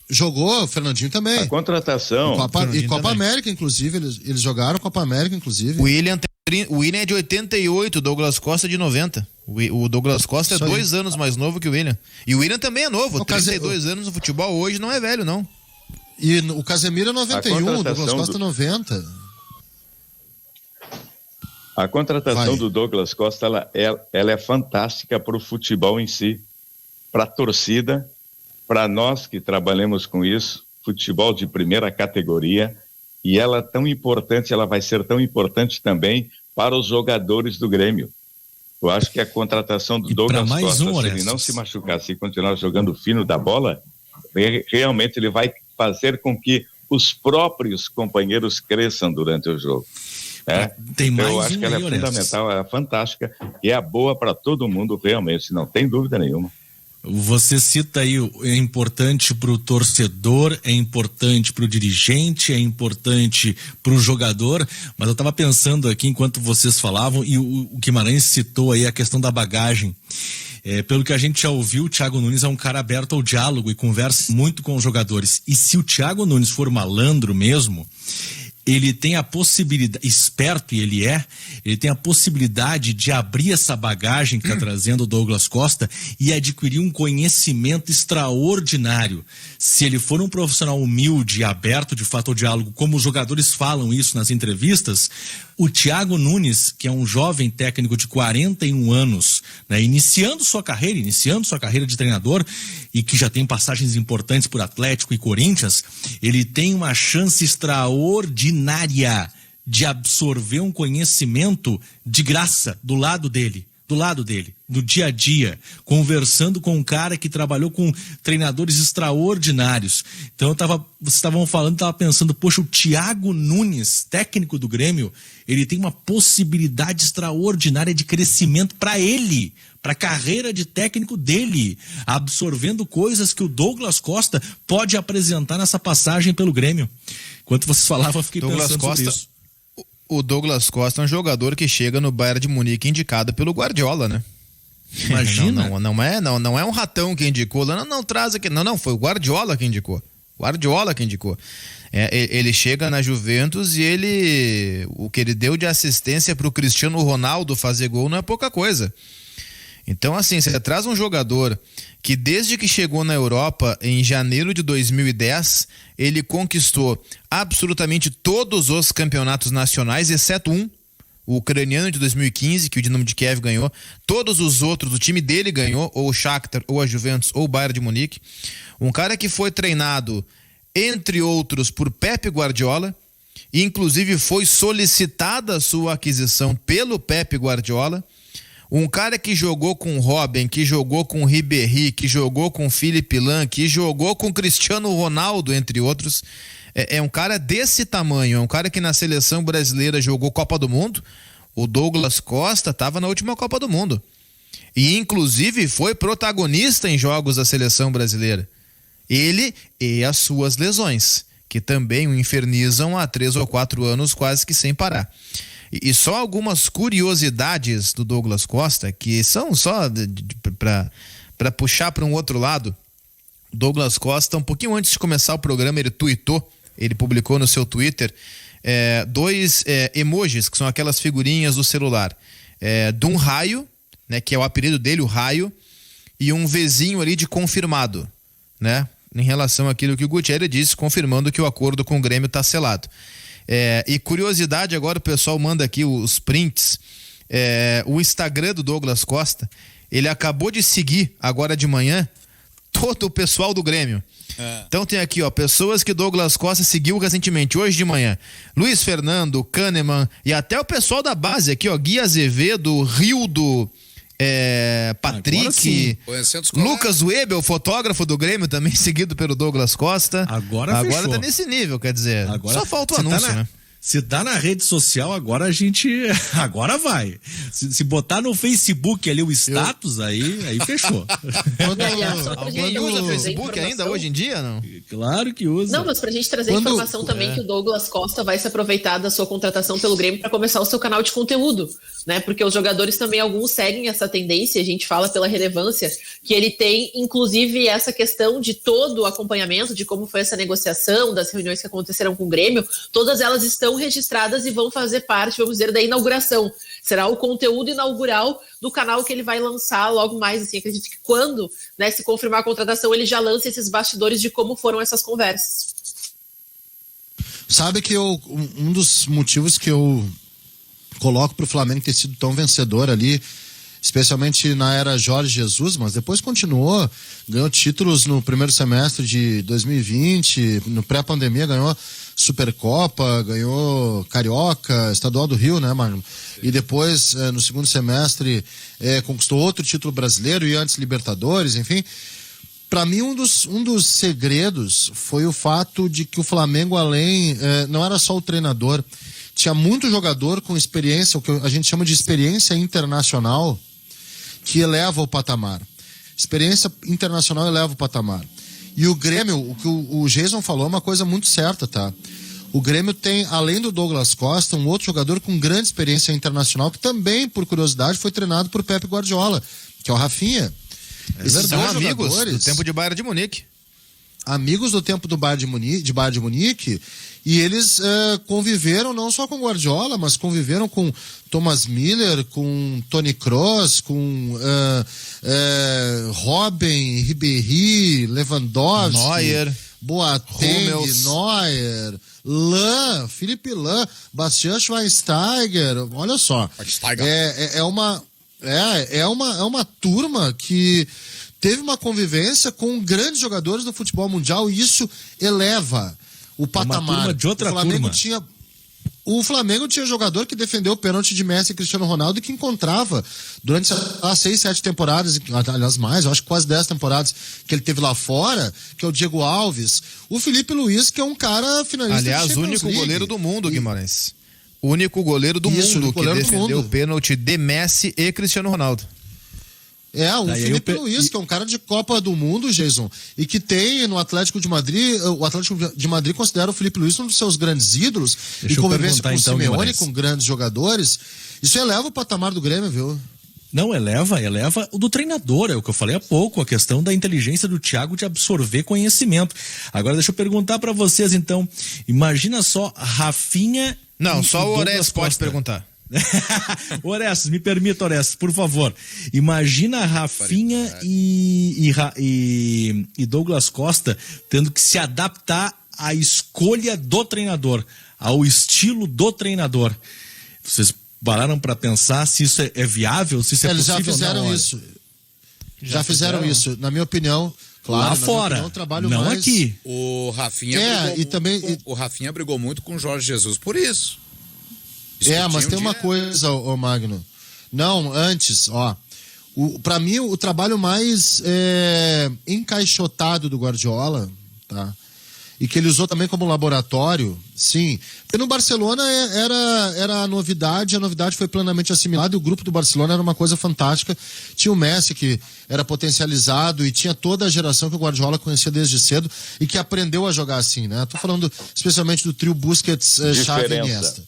[SPEAKER 3] Jogou, o Fernandinho também.
[SPEAKER 6] A contratação.
[SPEAKER 3] E Copa
[SPEAKER 4] também.
[SPEAKER 3] América, inclusive. Eles jogaram Copa América, inclusive.
[SPEAKER 4] O William é de 88, o Douglas Costa é de 90. O Douglas Costa é
[SPEAKER 3] Isso aí.
[SPEAKER 4] 2 anos mais novo que o William. E o William também é novo,
[SPEAKER 3] O
[SPEAKER 4] 32 anos no futebol hoje não é velho, não.
[SPEAKER 3] E o Casemiro é 91, o Douglas
[SPEAKER 6] contratação
[SPEAKER 3] Costa é 90.
[SPEAKER 6] A contratação
[SPEAKER 3] Vai.
[SPEAKER 6] do Douglas Costa, ela é fantástica para o futebol em si, para a torcida, para nós que trabalhamos com isso, futebol de primeira categoria, e ela é tão importante, ela vai ser tão importante também para os jogadores do Grêmio. Eu acho que a contratação do
[SPEAKER 5] E
[SPEAKER 6] Douglas
[SPEAKER 5] pra mais
[SPEAKER 6] Costa,
[SPEAKER 5] um,
[SPEAKER 6] se ele
[SPEAKER 5] Orestes.
[SPEAKER 6] não se machucar, se continuar jogando fino da bola, realmente ele vai fazer com que os próprios companheiros cresçam durante o jogo.
[SPEAKER 5] Tem mais
[SPEAKER 6] Eu acho
[SPEAKER 5] um
[SPEAKER 6] que ela
[SPEAKER 5] aí,
[SPEAKER 6] é
[SPEAKER 5] Orestes.
[SPEAKER 6] fundamental, ela é fantástica e é boa para todo mundo realmente, não tem dúvida nenhuma.
[SPEAKER 5] Você cita aí, é importante para o torcedor, é importante para o dirigente, é importante para o jogador, mas eu estava pensando aqui enquanto vocês falavam, e o Guimarães citou aí a questão da bagagem. Pelo que a gente já ouviu, o Thiago Nunes é um cara aberto ao diálogo e conversa muito com os jogadores. E se o Thiago Nunes for malandro mesmo, ele tem a possibilidade, esperto e ele tem a possibilidade de abrir essa bagagem que está trazendo o Douglas Costa e adquirir um conhecimento extraordinário. Se ele for um profissional humilde e aberto de fato ao diálogo, como os jogadores falam isso nas entrevistas, o Thiago Nunes, que é um jovem técnico de 41 anos, né, iniciando sua carreira de treinador e que já tem passagens importantes por Atlético e Corinthians, ele tem uma chance extraordinária de absorver um conhecimento de graça do lado dele, no dia a dia, conversando com um cara que trabalhou com treinadores extraordinários. Então vocês estavam falando, estava pensando, poxa, o Thiago Nunes, técnico do Grêmio, ele tem uma possibilidade extraordinária de crescimento para ele, para a carreira de técnico dele, absorvendo coisas que o Douglas Costa pode apresentar nessa passagem pelo Grêmio. Enquanto vocês falavam, eu fiquei pensando sobre isso.
[SPEAKER 4] O Douglas Costa é um jogador que chega no Bayern de Munique indicado pelo Guardiola, né?
[SPEAKER 5] Imagina.
[SPEAKER 4] Não é um ratão que indicou. Não traz aqui. Não, foi o Guardiola que indicou. Ele chega na Juventus e o que ele deu de assistência pro Cristiano Ronaldo fazer gol não é pouca coisa. Então, assim, você traz um jogador que desde que chegou na Europa, em janeiro de 2010, ele conquistou absolutamente todos os campeonatos nacionais, exceto um, o ucraniano de 2015, que o Dinamo de Kiev ganhou. Todos os outros, o time dele ganhou, ou o Shakhtar, ou a Juventus, ou o Bayern de Munique. Um cara que foi treinado, entre outros, por Pep Guardiola, e inclusive foi solicitada a sua aquisição pelo Pep Guardiola. Um cara que jogou com Robben, que jogou com Ribéry, que jogou com Philippe Lahm, que jogou com Cristiano Ronaldo, entre outros. É um cara desse tamanho, é um cara que na seleção brasileira jogou Copa do Mundo. O Douglas Costa estava na última Copa do Mundo. E inclusive foi protagonista em jogos da seleção brasileira. Ele e as suas lesões, que também o infernizam há 3 ou 4 anos quase que sem parar. E só algumas curiosidades do Douglas Costa, que são só para puxar para um outro lado. O Douglas Costa, um pouquinho antes de começar o programa, ele tweetou, ele publicou no seu Twitter 2 emojis, que são aquelas figurinhas do celular, de um raio, né, que é o apelido dele, o raio, e um Vzinho ali de confirmado, né, em relação àquilo que o Gutierrez disse, confirmando que o acordo com o Grêmio está selado. E curiosidade, agora o pessoal manda aqui os prints. O Instagram do Douglas Costa, ele acabou de seguir agora de manhã todo o pessoal do Grêmio. Então tem aqui, ó, pessoas que Douglas Costa seguiu recentemente, hoje de manhã: Luiz Fernando, Kahneman e até o pessoal da base aqui, ó, Gui Azevedo, Rildo, Patrick, Lucas Webel, fotógrafo do Grêmio, também seguido pelo Douglas Costa.
[SPEAKER 5] Agora
[SPEAKER 4] tá nesse nível, quer dizer,
[SPEAKER 5] agora,
[SPEAKER 4] só falta o anúncio, né?
[SPEAKER 5] Se tá na rede social, agora agora vai. Se botar no Facebook ali o status, aí fechou.
[SPEAKER 4] Alguém usa Facebook ainda hoje em dia, não?
[SPEAKER 5] Claro que usa.
[SPEAKER 7] Não, mas pra gente trazer informação também que o Douglas Costa vai se aproveitar da sua contratação pelo Grêmio para começar o seu canal de conteúdo, né? Porque os jogadores também, alguns seguem essa tendência, a gente fala pela relevância que ele tem, inclusive essa questão de todo o acompanhamento de como foi essa negociação, das reuniões que aconteceram com o Grêmio, todas elas estão registradas e vão fazer parte, vamos dizer, da inauguração. Será o conteúdo inaugural do canal que ele vai lançar logo mais, assim, acredito que quando, né, se confirmar a contratação, ele já lança esses bastidores de como foram essas conversas.
[SPEAKER 3] Sabe que um dos motivos que eu coloco pro Flamengo ter sido tão vencedor ali, especialmente na era Jorge Jesus, mas depois continuou, ganhou títulos no primeiro semestre de 2020, no pré-pandemia ganhou Supercopa, ganhou Carioca, Estadual do Rio, né, Magno? E depois, no segundo semestre, conquistou outro título brasileiro e antes Libertadores, enfim. Para mim, um dos segredos foi o fato de que o Flamengo, não era só o treinador, tinha muito jogador com experiência, o que a gente chama de experiência internacional, que eleva o patamar. Experiência internacional eleva o patamar. E o Grêmio, o que o Jason falou é uma coisa muito certa, tá? O Grêmio tem, além do Douglas Costa, um outro jogador com grande experiência internacional, que também, por curiosidade, foi treinado por Pepe Guardiola, que é o Rafinha.
[SPEAKER 4] Esses são amigos do tempo de Bayern de Munique.
[SPEAKER 3] Amigos do tempo do Bayern de Munique, e eles conviveram não só com Guardiola, mas conviveram com Thomas Müller, com Toni Kroos, com Robben, Ribéry, Lewandowski,
[SPEAKER 4] Neuer,
[SPEAKER 3] Boateng,
[SPEAKER 4] Hummels,
[SPEAKER 3] Neuer, Felipe Lahm, Bastian Schweinsteiger, olha só. É uma turma que teve uma convivência com grandes jogadores do futebol mundial e isso eleva o patamar.
[SPEAKER 5] Uma turma de outra turma.
[SPEAKER 3] O Flamengo tinha jogador que defendeu o pênalti de Messi e Cristiano Ronaldo e que encontrava durante as 6, 7 temporadas, aliás mais, eu acho que quase 10 temporadas que ele teve lá fora, que é o Diego Alves. O Felipe Luiz, que é um cara finalista.
[SPEAKER 4] Aliás, o único goleiro do mundo, Guimarães. O único goleiro do mundo que defendeu o pênalti de Messi e Cristiano Ronaldo.
[SPEAKER 3] Felipe Luiz, que é um cara de Copa do Mundo, Jason, e que tem no Atlético de Madrid, o Atlético de Madrid considera o Felipe Luiz um dos seus grandes ídolos, e convivência com o Simeone, com grandes jogadores. Isso eleva o patamar do Grêmio, viu?
[SPEAKER 5] Não, eleva o do treinador, é o que eu falei há pouco, a questão da inteligência do Thiago de absorver conhecimento. Agora deixa eu perguntar pra vocês, então, imagina só Rafinha...
[SPEAKER 4] Não, só o Orestes pode perguntar.
[SPEAKER 5] Orestes, me permita, Orestes, por favor. Imagina Rafinha e Douglas Costa tendo que se adaptar à escolha do treinador, ao estilo do treinador. Vocês pararam para pensar se isso é viável, se isso é possível?
[SPEAKER 3] Eles já fizeram isso. Já fizeram isso, na minha opinião. Claro,
[SPEAKER 5] lá fora, não
[SPEAKER 3] mais...
[SPEAKER 5] aqui.
[SPEAKER 1] O Rafinha o Rafinha brigou muito com o Jorge Jesus por isso.
[SPEAKER 3] Mas tem uma coisa, Magno. Não, antes, pra mim, o trabalho mais encaixotado do Guardiola, tá? E que ele usou também como laboratório, sim. Porque no Barcelona era a novidade foi plenamente assimilada e o grupo do Barcelona era uma coisa fantástica. Tinha o Messi, que era potencializado, e tinha toda a geração que o Guardiola conhecia desde cedo e que aprendeu a jogar assim, né? Tô falando especialmente do trio Busquets, Xavi e Iniesta.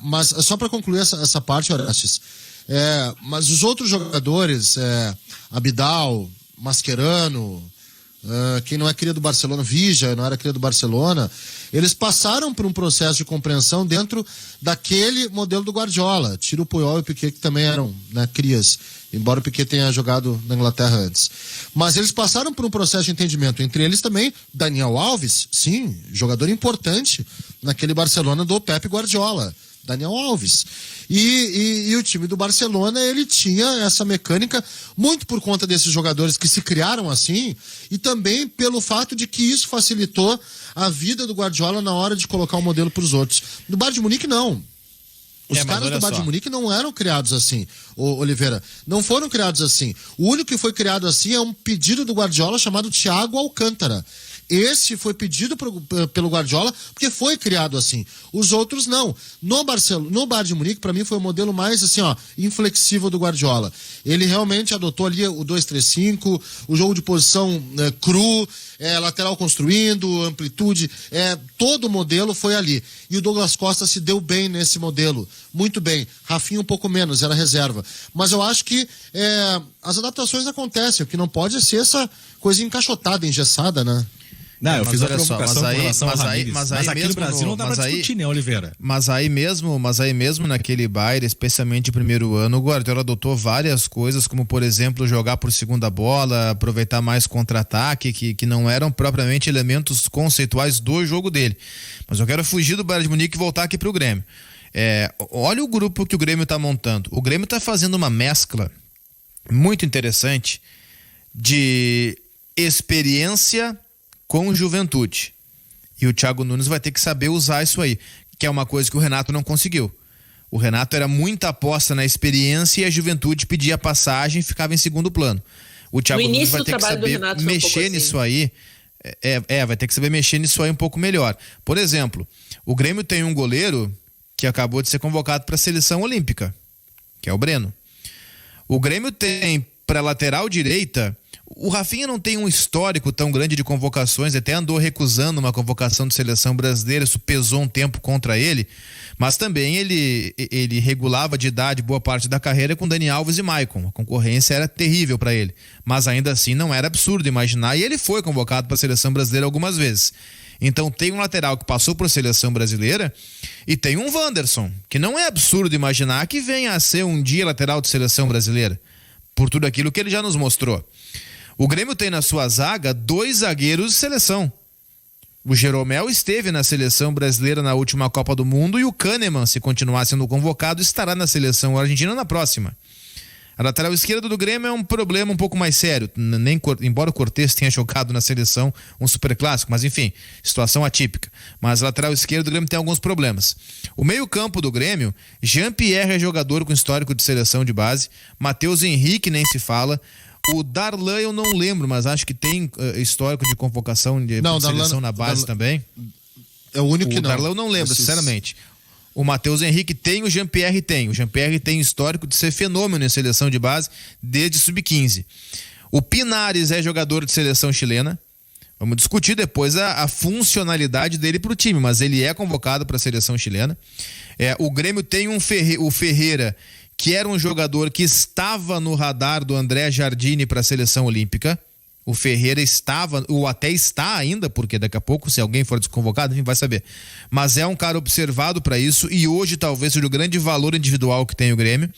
[SPEAKER 3] Mas só para concluir essa parte, Orestes, mas os outros jogadores, Abidal, Mascherano, quem não é cria do Barcelona, Vija, não era cria do Barcelona, eles passaram por um processo de compreensão dentro daquele modelo do Guardiola. Tira o Puyol e o Piquet, que também eram, né, crias, embora o Piquet tenha jogado na Inglaterra antes. Mas eles passaram por um processo de entendimento, entre eles também Daniel Alves, sim, jogador importante naquele Barcelona do Pepe Guardiola. Daniel Alves. E o time do Barcelona, ele tinha essa mecânica muito por conta desses jogadores que se criaram assim e também pelo fato de que isso facilitou a vida do Guardiola na hora de colocar o modelo para os outros. No Bayern de Munique, não. Os caras do Bayern de Munique não eram criados assim, Oliveira. Não foram criados assim. O único que foi criado assim é um pedido do Guardiola chamado Thiago Alcântara, Esse foi pedido pelo Guardiola, porque foi criado assim. Os outros não. No Bayern de Munique, para mim, foi o modelo mais assim, inflexível do Guardiola. Ele realmente adotou ali o 2-3-5, o jogo de posição cru, lateral construindo, amplitude, todo o modelo foi ali. E o Douglas Costa se deu bem nesse modelo, muito bem. Rafinha um pouco menos, era reserva. Mas eu acho que as adaptações acontecem, o que não pode é ser essa coisa encaixotada, engessada, né?
[SPEAKER 5] Não, eu
[SPEAKER 4] Mas
[SPEAKER 5] fiz a
[SPEAKER 4] olha só,
[SPEAKER 5] provocação com relação ao
[SPEAKER 4] mas
[SPEAKER 5] Ramires.
[SPEAKER 4] aí
[SPEAKER 5] Aqui
[SPEAKER 4] mesmo
[SPEAKER 5] no Brasil não dá pra discutir, né, Oliveira?
[SPEAKER 4] Mas aí mesmo naquele Bayern, especialmente o primeiro ano, o Guardiola adotou várias coisas, como por exemplo, jogar por segunda bola, aproveitar mais contra-ataque, que não eram propriamente elementos conceituais do jogo dele. Mas eu quero fugir do Bayern de Munique e voltar aqui pro Grêmio. Olha o grupo que o Grêmio tá montando. O Grêmio tá fazendo uma mescla muito interessante de experiência com juventude. E o Thiago Nunes vai ter que saber usar isso aí, que é uma coisa que o Renato não conseguiu. O Renato era muita aposta na experiência e a juventude pedia passagem e ficava em segundo plano. O Thiago Nunes vai ter que saber mexer nisso aí. Vai ter que saber mexer nisso aí um pouco melhor. Por exemplo, o Grêmio tem um goleiro que acabou de ser convocado para a seleção olímpica, que é o Breno. O Grêmio tem para lateral direita. O Rafinha não tem um histórico tão grande de convocações, até andou recusando uma convocação de seleção brasileira, isso pesou um tempo contra ele, mas também ele regulava de idade boa parte da carreira com Dani Alves e Maicon. A concorrência era terrível para ele, mas ainda assim não era absurdo imaginar, e ele foi convocado para a seleção brasileira algumas vezes. Então tem um lateral que passou por seleção brasileira e tem um Wanderson, que não é absurdo imaginar que venha a ser um dia lateral de seleção brasileira, por tudo aquilo que ele já nos mostrou. O Grêmio tem na sua zaga 2 zagueiros de seleção. O Jeromel esteve na seleção brasileira na última Copa do Mundo e o Kahneman, se continuar sendo convocado, estará na seleção argentina na próxima. A lateral esquerda do Grêmio é um problema um pouco mais sério, embora o Cortez tenha jogado na seleção um superclássico, mas enfim, situação atípica. Mas a lateral esquerda do Grêmio tem alguns problemas. O meio-campo do Grêmio, Jean-Pierre é jogador com histórico de seleção de base, Matheus Henrique nem se fala. O Darlan eu não lembro, mas acho que tem histórico de convocação de seleção na base também.
[SPEAKER 3] É o único que não.
[SPEAKER 4] O Darlan eu não lembro, sinceramente. O Matheus Henrique tem, o Jean-Pierre tem. O Jean-Pierre tem histórico de ser fenômeno em seleção de base desde sub-15. O Pinares é jogador de seleção chilena. Vamos discutir depois a funcionalidade dele para o time, mas ele é convocado para a seleção chilena. O Grêmio tem o Ferreira, que era um jogador que estava no radar do André Jardine para a seleção olímpica. O Ferreira estava, ou até está ainda, porque daqui a pouco, se alguém for desconvocado, a gente vai saber. Mas é um cara observado para isso e hoje talvez seja o grande valor individual que tem o Grêmio.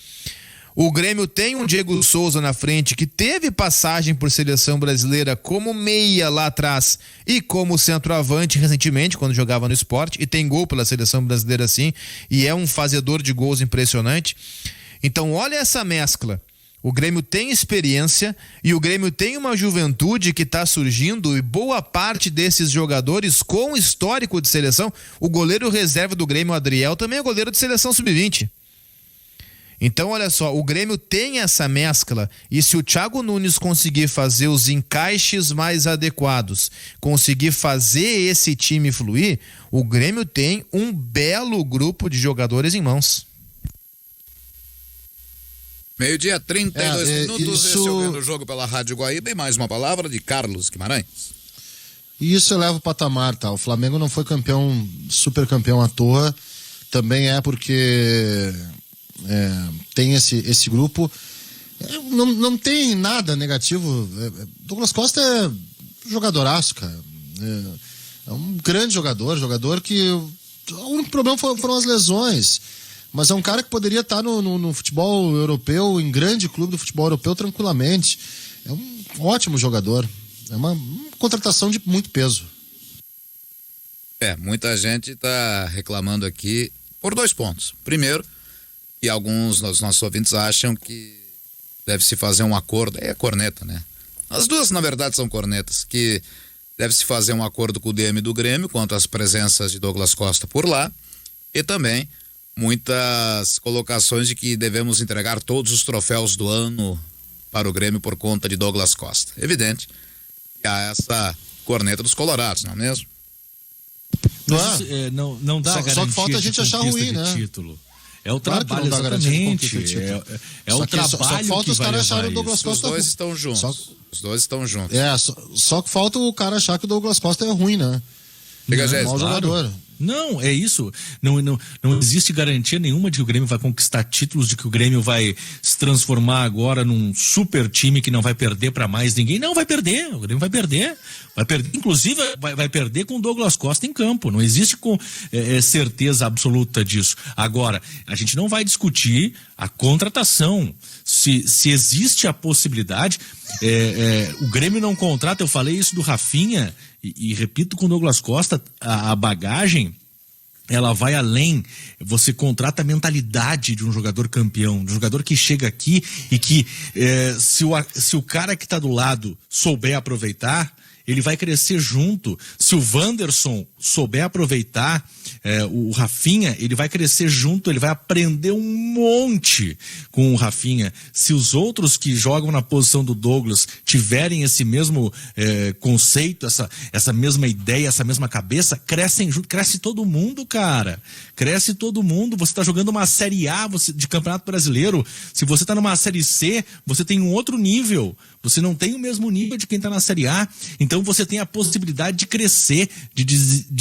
[SPEAKER 4] O Grêmio tem um Diego Souza na frente que teve passagem por seleção brasileira como meia lá atrás e como centroavante recentemente, quando jogava no Sport, e tem gol pela seleção brasileira sim, e é um fazedor de gols impressionante. Então olha essa mescla. O Grêmio tem experiência e o Grêmio tem uma juventude que está surgindo e boa parte desses jogadores com histórico de seleção. O goleiro reserva do Grêmio, o Adriel, também é goleiro de seleção sub-20. Então olha só, o Grêmio tem essa mescla e se o Thiago Nunes conseguir fazer os encaixes mais adequados, conseguir fazer esse time fluir, o Grêmio tem um belo grupo de jogadores em mãos.
[SPEAKER 1] 12:32 minutos, esse ouvindo o jogo pela Rádio Guaíba e mais uma palavra de Carlos Guimarães.
[SPEAKER 3] E isso eleva o patamar, tá? O Flamengo não foi campeão, super campeão à toa, também é porque tem esse grupo, não tem nada negativo. Douglas Costa é jogadoraço, cara. É um grande jogador que o único problema foram as lesões. Mas é um cara que poderia estar no futebol europeu, em grande clube do futebol europeu, tranquilamente. É um ótimo jogador. É uma contratação de muito peso.
[SPEAKER 1] Muita gente está reclamando aqui por 2 pontos. Primeiro, que alguns dos nossos ouvintes acham que deve-se fazer um acordo. É corneta, né? As duas, na verdade, são cornetas. Que deve-se fazer um acordo com o DM do Grêmio quanto às presenças de Douglas Costa por lá. E também muitas colocações de que devemos entregar todos os troféus do ano para o Grêmio por conta de Douglas Costa. Evidente que há essa corneta dos colorados, não é mesmo?
[SPEAKER 5] Não dá garantia.
[SPEAKER 3] Só que falta a gente achar ruim, né?
[SPEAKER 5] Título. É o
[SPEAKER 3] Claro
[SPEAKER 5] trabalho,
[SPEAKER 3] que não dá garantia de conquista de
[SPEAKER 5] exatamente.
[SPEAKER 3] título.
[SPEAKER 5] É o trabalho
[SPEAKER 3] só falta os caras acharem o Douglas
[SPEAKER 1] Os
[SPEAKER 3] Costa
[SPEAKER 1] dois
[SPEAKER 3] ruim.
[SPEAKER 1] estão juntos. Os dois estão juntos.
[SPEAKER 3] Só que falta o cara achar que o Douglas Costa é ruim, né?
[SPEAKER 1] Fica,
[SPEAKER 3] É
[SPEAKER 1] Jéssica.
[SPEAKER 3] mau jogador.
[SPEAKER 5] Não, é isso. Não existe garantia nenhuma de que o Grêmio vai conquistar títulos, de que o Grêmio vai se transformar agora num super time que não vai perder para mais ninguém. Não, vai perder. O Grêmio vai perder. Inclusive, vai perder com o Douglas Costa em campo. Não existe certeza absoluta disso. Agora, a gente não vai discutir a contratação. Se existe a possibilidade, o Grêmio não contrata, eu falei isso do Rafinha, e repito com o Douglas Costa, a bagagem, ela vai além. Você contrata a mentalidade de um jogador campeão, de um jogador que chega aqui e que se o cara que está do lado souber aproveitar, ele vai crescer junto. Se o Wanderson souber aproveitar o Rafinha, ele vai crescer junto, ele vai aprender um monte com o Rafinha. Se os outros que jogam na posição do Douglas tiverem esse mesmo conceito, essa mesma ideia, essa mesma cabeça, crescem junto, cresce todo mundo, cara. Cresce todo mundo. Você está jogando uma Série A de Campeonato Brasileiro. Se você está numa Série C, você tem um outro nível. Você não tem o mesmo nível de quem está na Série A. Então você tem a possibilidade de crescer, de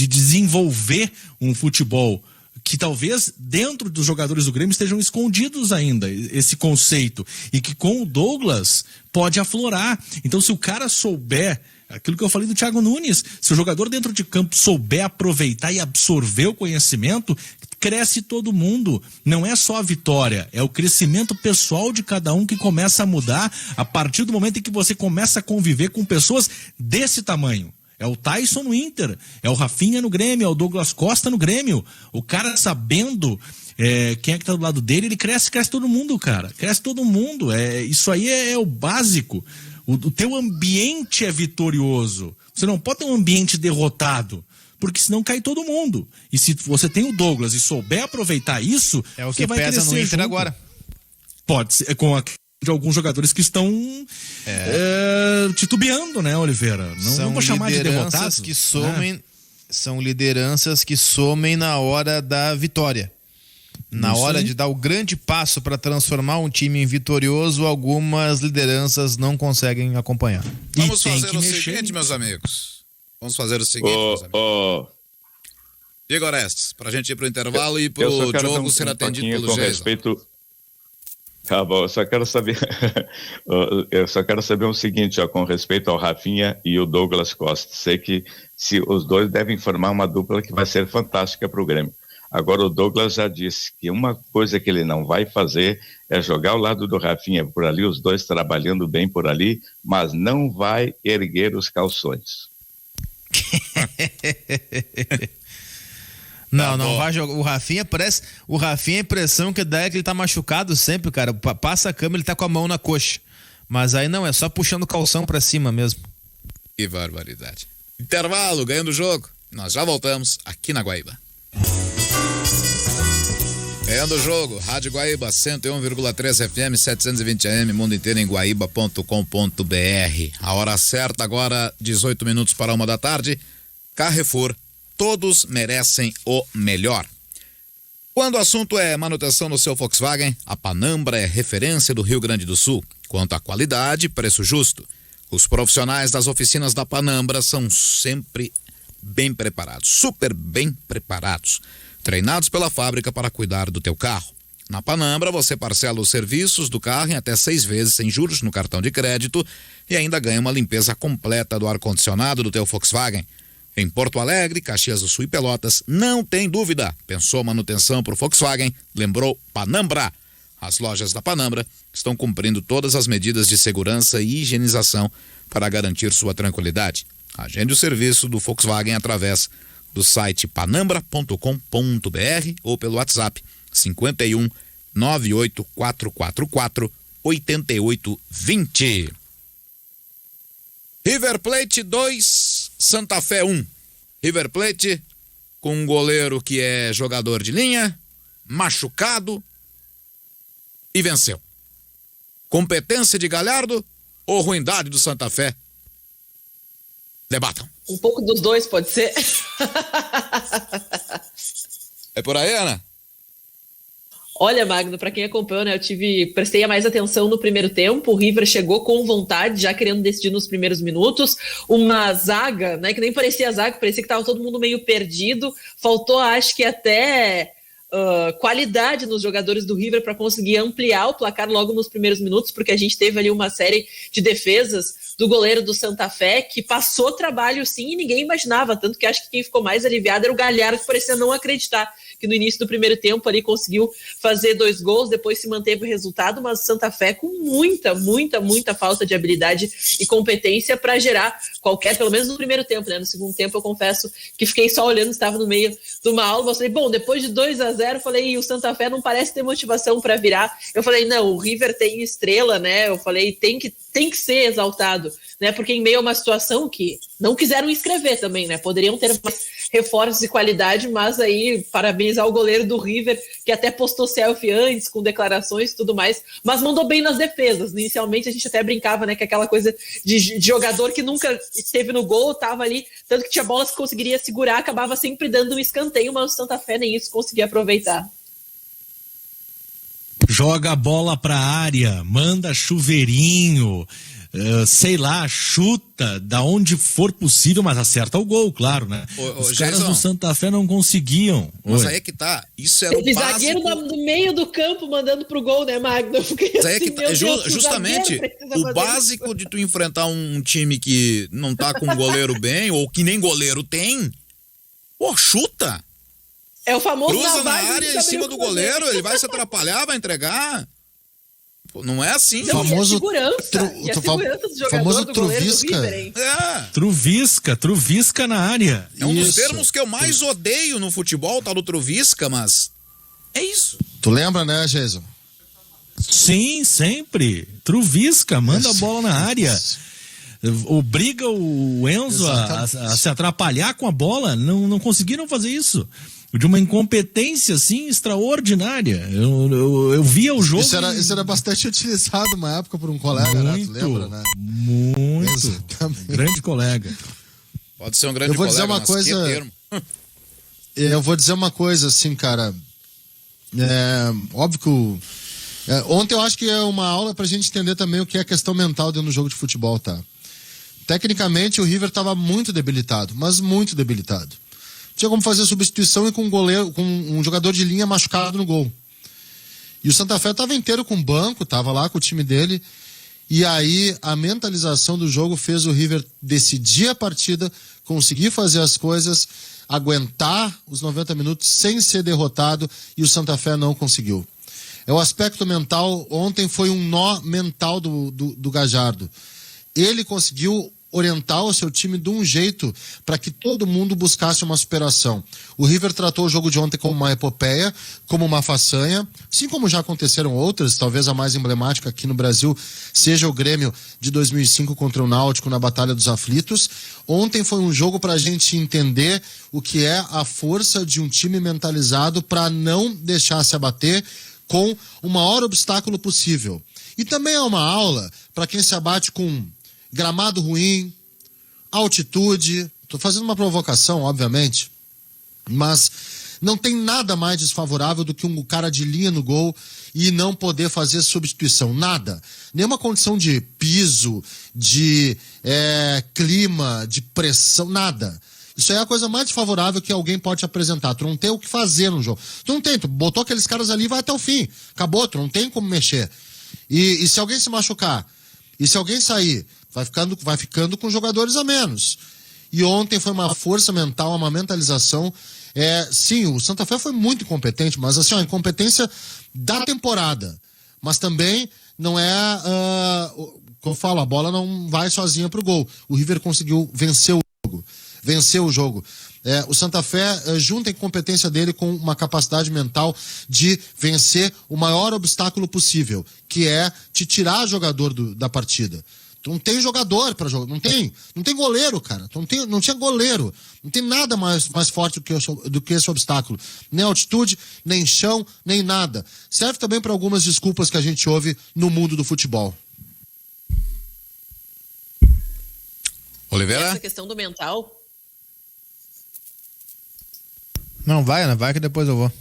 [SPEAKER 5] desenvolver um futebol que talvez dentro dos jogadores do Grêmio estejam escondidos ainda, esse conceito. E que com o Douglas pode aflorar. Então se o cara souber, aquilo que eu falei do Thiago Nunes, se o jogador dentro de campo souber aproveitar e absorver o conhecimento, cresce todo mundo. Não é só a vitória, é o crescimento pessoal de cada um que começa a mudar a partir do momento em que você começa a conviver com pessoas desse tamanho. É o Tyson no Inter, é o Rafinha no Grêmio, é o Douglas Costa no Grêmio. O cara sabendo quem é que tá do lado dele, ele cresce todo mundo, cara. Cresce todo mundo. Isso aí é o básico. O teu ambiente é vitorioso. Você não pode ter um ambiente derrotado, porque senão cai todo mundo. E se você tem o Douglas e souber aproveitar isso,
[SPEAKER 4] é o
[SPEAKER 5] você
[SPEAKER 4] que
[SPEAKER 5] vai
[SPEAKER 4] pesa no
[SPEAKER 5] crescer
[SPEAKER 4] Inter
[SPEAKER 5] junto.
[SPEAKER 4] agora.
[SPEAKER 5] Pode ser com de alguns jogadores que estão titubeando, né, Oliveira? Não vou chamar de derrotados.
[SPEAKER 4] Que somem, são lideranças que somem na hora da vitória. Na
[SPEAKER 5] Isso
[SPEAKER 4] hora
[SPEAKER 5] aí.
[SPEAKER 4] de dar o grande passo para transformar um time em vitorioso, algumas lideranças não conseguem acompanhar.
[SPEAKER 1] Vamos
[SPEAKER 5] tem
[SPEAKER 1] fazer
[SPEAKER 5] que
[SPEAKER 1] o
[SPEAKER 5] mexer
[SPEAKER 1] seguinte,
[SPEAKER 5] nisso.
[SPEAKER 1] meus amigos. Vamos fazer o seguinte, meus amigos. Diga, Orestes, pra gente ir pro intervalo e pro Diogo ser atendido pelo
[SPEAKER 6] com
[SPEAKER 1] Geisa.
[SPEAKER 6] respeito. Tá bom, eu só quero saber o seguinte, com respeito ao Rafinha e o Douglas Costa. Sei que os dois devem formar uma dupla que vai ser fantástica para o Grêmio. Agora o Douglas já disse que uma coisa que ele não vai fazer é jogar ao lado do Rafinha por ali, os dois trabalhando bem por ali, mas não vai erguer os calções.
[SPEAKER 4] Não vai jogar. O Rafinha a impressão que dá é que ele tá machucado sempre, cara. Passa a câmera, ele tá com a mão na coxa. Mas aí não, é só puxando o calção pra cima mesmo.
[SPEAKER 1] Que barbaridade. Intervalo, ganhando o jogo. Nós já voltamos aqui na Guaíba. Ganhando o jogo, Rádio Guaíba, 101,3 FM, 720 AM, mundo inteiro em guaíba.com.br. A hora certa agora, 18 minutos para 1h da tarde. Carrefour, todos merecem o melhor. Quando o assunto é manutenção no seu Volkswagen, a Panambra é referência do Rio Grande do Sul. Quanto à qualidade, preço justo. Os profissionais das oficinas da Panambra são sempre bem preparados, super bem preparados. Treinados pela fábrica para cuidar do teu carro. Na Panambra, você parcela os serviços do carro em até 6 vezes sem juros no cartão de crédito e ainda ganha uma limpeza completa do ar-condicionado do teu Volkswagen. Em Porto Alegre, Caxias do Sul e Pelotas, não tem dúvida. Pensou manutenção para o Volkswagen? Lembrou Panambra. As lojas da Panambra estão cumprindo todas as medidas de segurança e higienização para garantir sua tranquilidade. Agende o serviço do Volkswagen através do site panambra.com.br ou pelo WhatsApp 51 98 444 8820. River Plate 2, Santa Fé 1. River Plate com um goleiro que é jogador de linha, machucado e venceu. Competência de Galhardo ou ruindade do Santa Fé? Debatam.
[SPEAKER 7] Um pouco dos dois, pode ser?
[SPEAKER 1] É por aí, Ana?
[SPEAKER 7] Olha, Magno, para quem acompanhou, né, prestei mais atenção no primeiro tempo. O River chegou com vontade, já querendo decidir nos primeiros minutos. Uma zaga, né, que nem parecia zaga, parecia que estava todo mundo meio perdido. Faltou, acho que até qualidade nos jogadores do River para conseguir ampliar o placar logo nos primeiros minutos, porque a gente teve ali uma série de defesas do goleiro do Santa Fé que passou trabalho sim e ninguém imaginava, tanto que acho que quem ficou mais aliviado era o Galhardo, que parecia não acreditar que no início do primeiro tempo ali conseguiu fazer 2 gols, depois se manteve o resultado, mas o Santa Fé com muita falta de habilidade e competência para gerar qualquer, pelo menos no primeiro tempo, né? No segundo tempo eu confesso que fiquei só olhando, estava no meio de uma aula, eu falei, bom, depois de 2-0, falei, o Santa Fé não parece ter motivação para virar. Eu falei, não, o River tem estrela, né? Eu falei, tem que ser exaltado, né? Porque em meio a uma situação que não quiseram escrever também, né? Poderiam ter mais reforços de qualidade, mas aí parabenizar o goleiro do River, que até postou selfie antes, com declarações e tudo mais, mas mandou bem nas defesas. Inicialmente a gente até brincava, né, que aquela coisa de jogador que nunca esteve no gol, tava ali, tanto que tinha bolas que conseguiria segurar, acabava sempre dando um escanteio, mas o Santa Fé nem isso conseguia aproveitar.
[SPEAKER 5] Joga a bola pra área, manda chuveirinho, sei lá, chuta da onde for possível, mas acerta o gol, claro, né? Os caras do Santa Fé não conseguiam.
[SPEAKER 1] Mas aí é que tá, isso era o
[SPEAKER 7] básico.
[SPEAKER 1] zagueiro
[SPEAKER 7] no meio do campo mandando pro gol, né, Magno?
[SPEAKER 1] Mas aí é que tá, justamente o básico de tu enfrentar um time que não tá com um goleiro bem, ou que nem goleiro tem, pô, chuta.
[SPEAKER 7] É o famoso
[SPEAKER 1] cruza na área em cima do goleiro, ele vai se atrapalhar, vai entregar. Pô, não é assim.
[SPEAKER 7] Não,
[SPEAKER 3] famoso
[SPEAKER 7] famoso
[SPEAKER 3] Truvisca.
[SPEAKER 5] Truvisca na área.
[SPEAKER 1] É um dos termos que eu mais odeio no futebol, tá do Truvisca, mas é isso.
[SPEAKER 3] Tu lembra, né, Jason?
[SPEAKER 5] Sim, sempre. Truvisca, manda a bola na área. Obriga o Enzo a se atrapalhar com a bola. Não conseguiram fazer isso. De uma incompetência, assim, extraordinária. Eu via o jogo...
[SPEAKER 3] Isso era bastante utilizado uma época por um colega, né? Tu lembra, né?
[SPEAKER 5] Muito. Grande colega.
[SPEAKER 1] Pode ser um grande colega,
[SPEAKER 3] dizer uma coisa. Eu vou dizer uma coisa, assim, cara. Óbvio que... ontem eu acho que é uma aula pra gente entender também o que é a questão mental dentro do jogo de futebol, tá? Tecnicamente, o River tava muito debilitado, mas muito debilitado. Tinha como fazer substituição e com um jogador de linha machucado no gol. E o Santa Fé estava inteiro com o banco, estava lá com o time dele. E aí a mentalização do jogo fez o River decidir a partida, conseguir fazer as coisas, aguentar os 90 minutos sem ser derrotado, e o Santa Fé não conseguiu. O aspecto mental, ontem foi um nó mental do Galhardo. Ele conseguiu orientar o seu time de um jeito para que todo mundo buscasse uma superação. O River tratou o jogo de ontem como uma epopeia, como uma façanha, assim como já aconteceram outras, talvez a mais emblemática aqui no Brasil seja o Grêmio de 2005 contra o Náutico na Batalha dos Aflitos. Ontem foi um jogo para a gente entender o que é a força de um time mentalizado para não deixar se abater com o maior obstáculo possível. E também é uma aula para quem se abate com gramado ruim, altitude. Estou fazendo uma provocação, obviamente, mas não tem nada mais desfavorável do que um cara de linha no gol e não poder fazer substituição. Nada. Nenhuma condição de piso, de clima, de pressão, nada. Isso aí é a coisa mais desfavorável que alguém pode te apresentar. Tu não tem o que fazer no jogo. Tu não tem, tu botou aqueles caras ali e vai até o fim. Acabou, tu não tem como mexer. E se alguém se machucar, e se alguém sair, vai ficando com jogadores a menos. E ontem foi uma força mental, uma mentalização. Sim, o Santa Fé foi muito incompetente, mas assim, a incompetência da temporada. Mas também não é... como eu falo, a bola não vai sozinha pro gol. O River conseguiu vencer o jogo. O Santa Fé junta a incompetência dele com uma capacidade mental de vencer o maior obstáculo possível, que é te tirar jogador da partida. Tu não tem jogador para jogar, não tem goleiro, cara. Não tinha goleiro. Não tem nada mais forte do que esse obstáculo. Nem altitude, nem chão, nem nada. Serve também para algumas desculpas que a gente ouve no mundo do futebol.
[SPEAKER 1] Oliveira?
[SPEAKER 7] Essa questão do mental.
[SPEAKER 4] Não, vai que depois eu vou.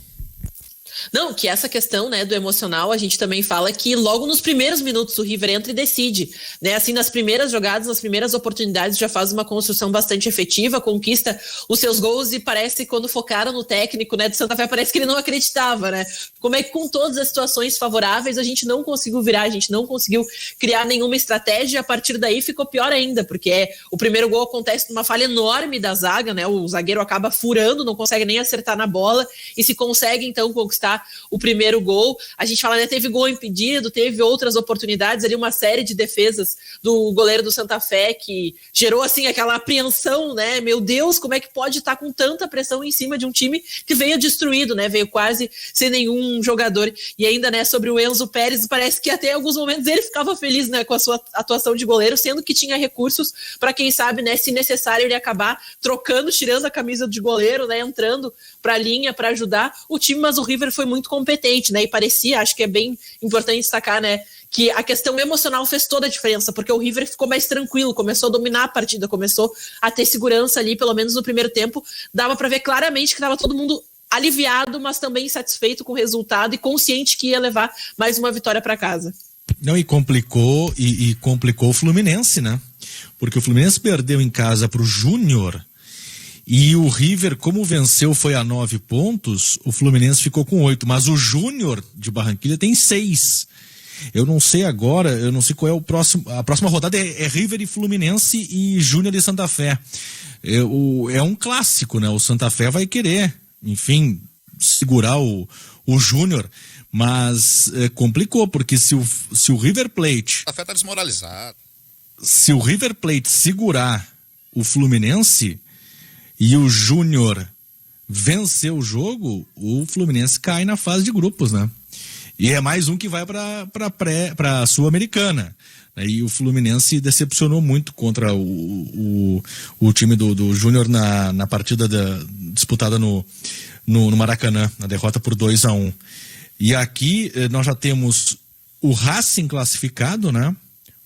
[SPEAKER 7] Não, que essa questão, né, do emocional, a gente também fala que logo nos primeiros minutos o River entra e decide, né, assim, nas primeiras jogadas, nas primeiras oportunidades já faz uma construção bastante efetiva, conquista os seus gols e parece que quando focaram no técnico, né, do Santa Fé, parece que ele não acreditava, né, como é que com todas as situações favoráveis a gente não conseguiu virar, a gente não conseguiu criar nenhuma estratégia e a partir daí ficou pior ainda, porque o primeiro gol acontece numa falha enorme da zaga, né, o zagueiro acaba furando, não consegue nem acertar na bola e se consegue então conquistar o primeiro gol. A gente fala, né, teve gol impedido, teve outras oportunidades ali, uma série de defesas do goleiro do Santa Fé que gerou assim aquela apreensão, né? Meu Deus, como é que pode estar com tanta pressão em cima de um time que veio destruído, né? Veio quase sem nenhum jogador. E ainda, né, sobre o Enzo Pérez, parece que até em alguns momentos ele ficava feliz, né, com a sua atuação de goleiro, sendo que tinha recursos para quem sabe, né, se necessário ele acabar trocando, tirando a camisa de goleiro, né, entrando para a linha para ajudar o time, mas o River foi muito competente, né? E parecia, acho que é bem importante destacar, né, que a questão emocional fez toda a diferença, porque o River ficou mais tranquilo, começou a dominar a partida, começou a ter segurança ali, pelo menos no primeiro tempo, dava para ver claramente que estava todo mundo aliviado, mas também satisfeito com o resultado e consciente que ia levar mais uma vitória para casa.
[SPEAKER 5] Não, e complicou o Fluminense, né? Porque o Fluminense perdeu em casa para o Júnior. E o River, como venceu, foi a 9 pontos, o Fluminense ficou com 8, mas o Júnior de Barranquilla tem 6. Eu não sei agora, eu não sei qual é o próximo. A próxima rodada é River e Fluminense e Júnior e Santa Fé. É um clássico, né? O Santa Fé vai querer, enfim, segurar o Júnior, mas complicou, porque se o River Plate.
[SPEAKER 1] Santa Fé tá desmoralizado.
[SPEAKER 5] Se o River Plate segurar o Fluminense e o Júnior vencer o jogo, o Fluminense cai na fase de grupos, né? E é mais um que vai para a Sul-Americana. E o Fluminense decepcionou muito contra o time do Júnior na partida disputada no Maracanã, na derrota por 2-1. E aqui nós já temos o Racing classificado, né?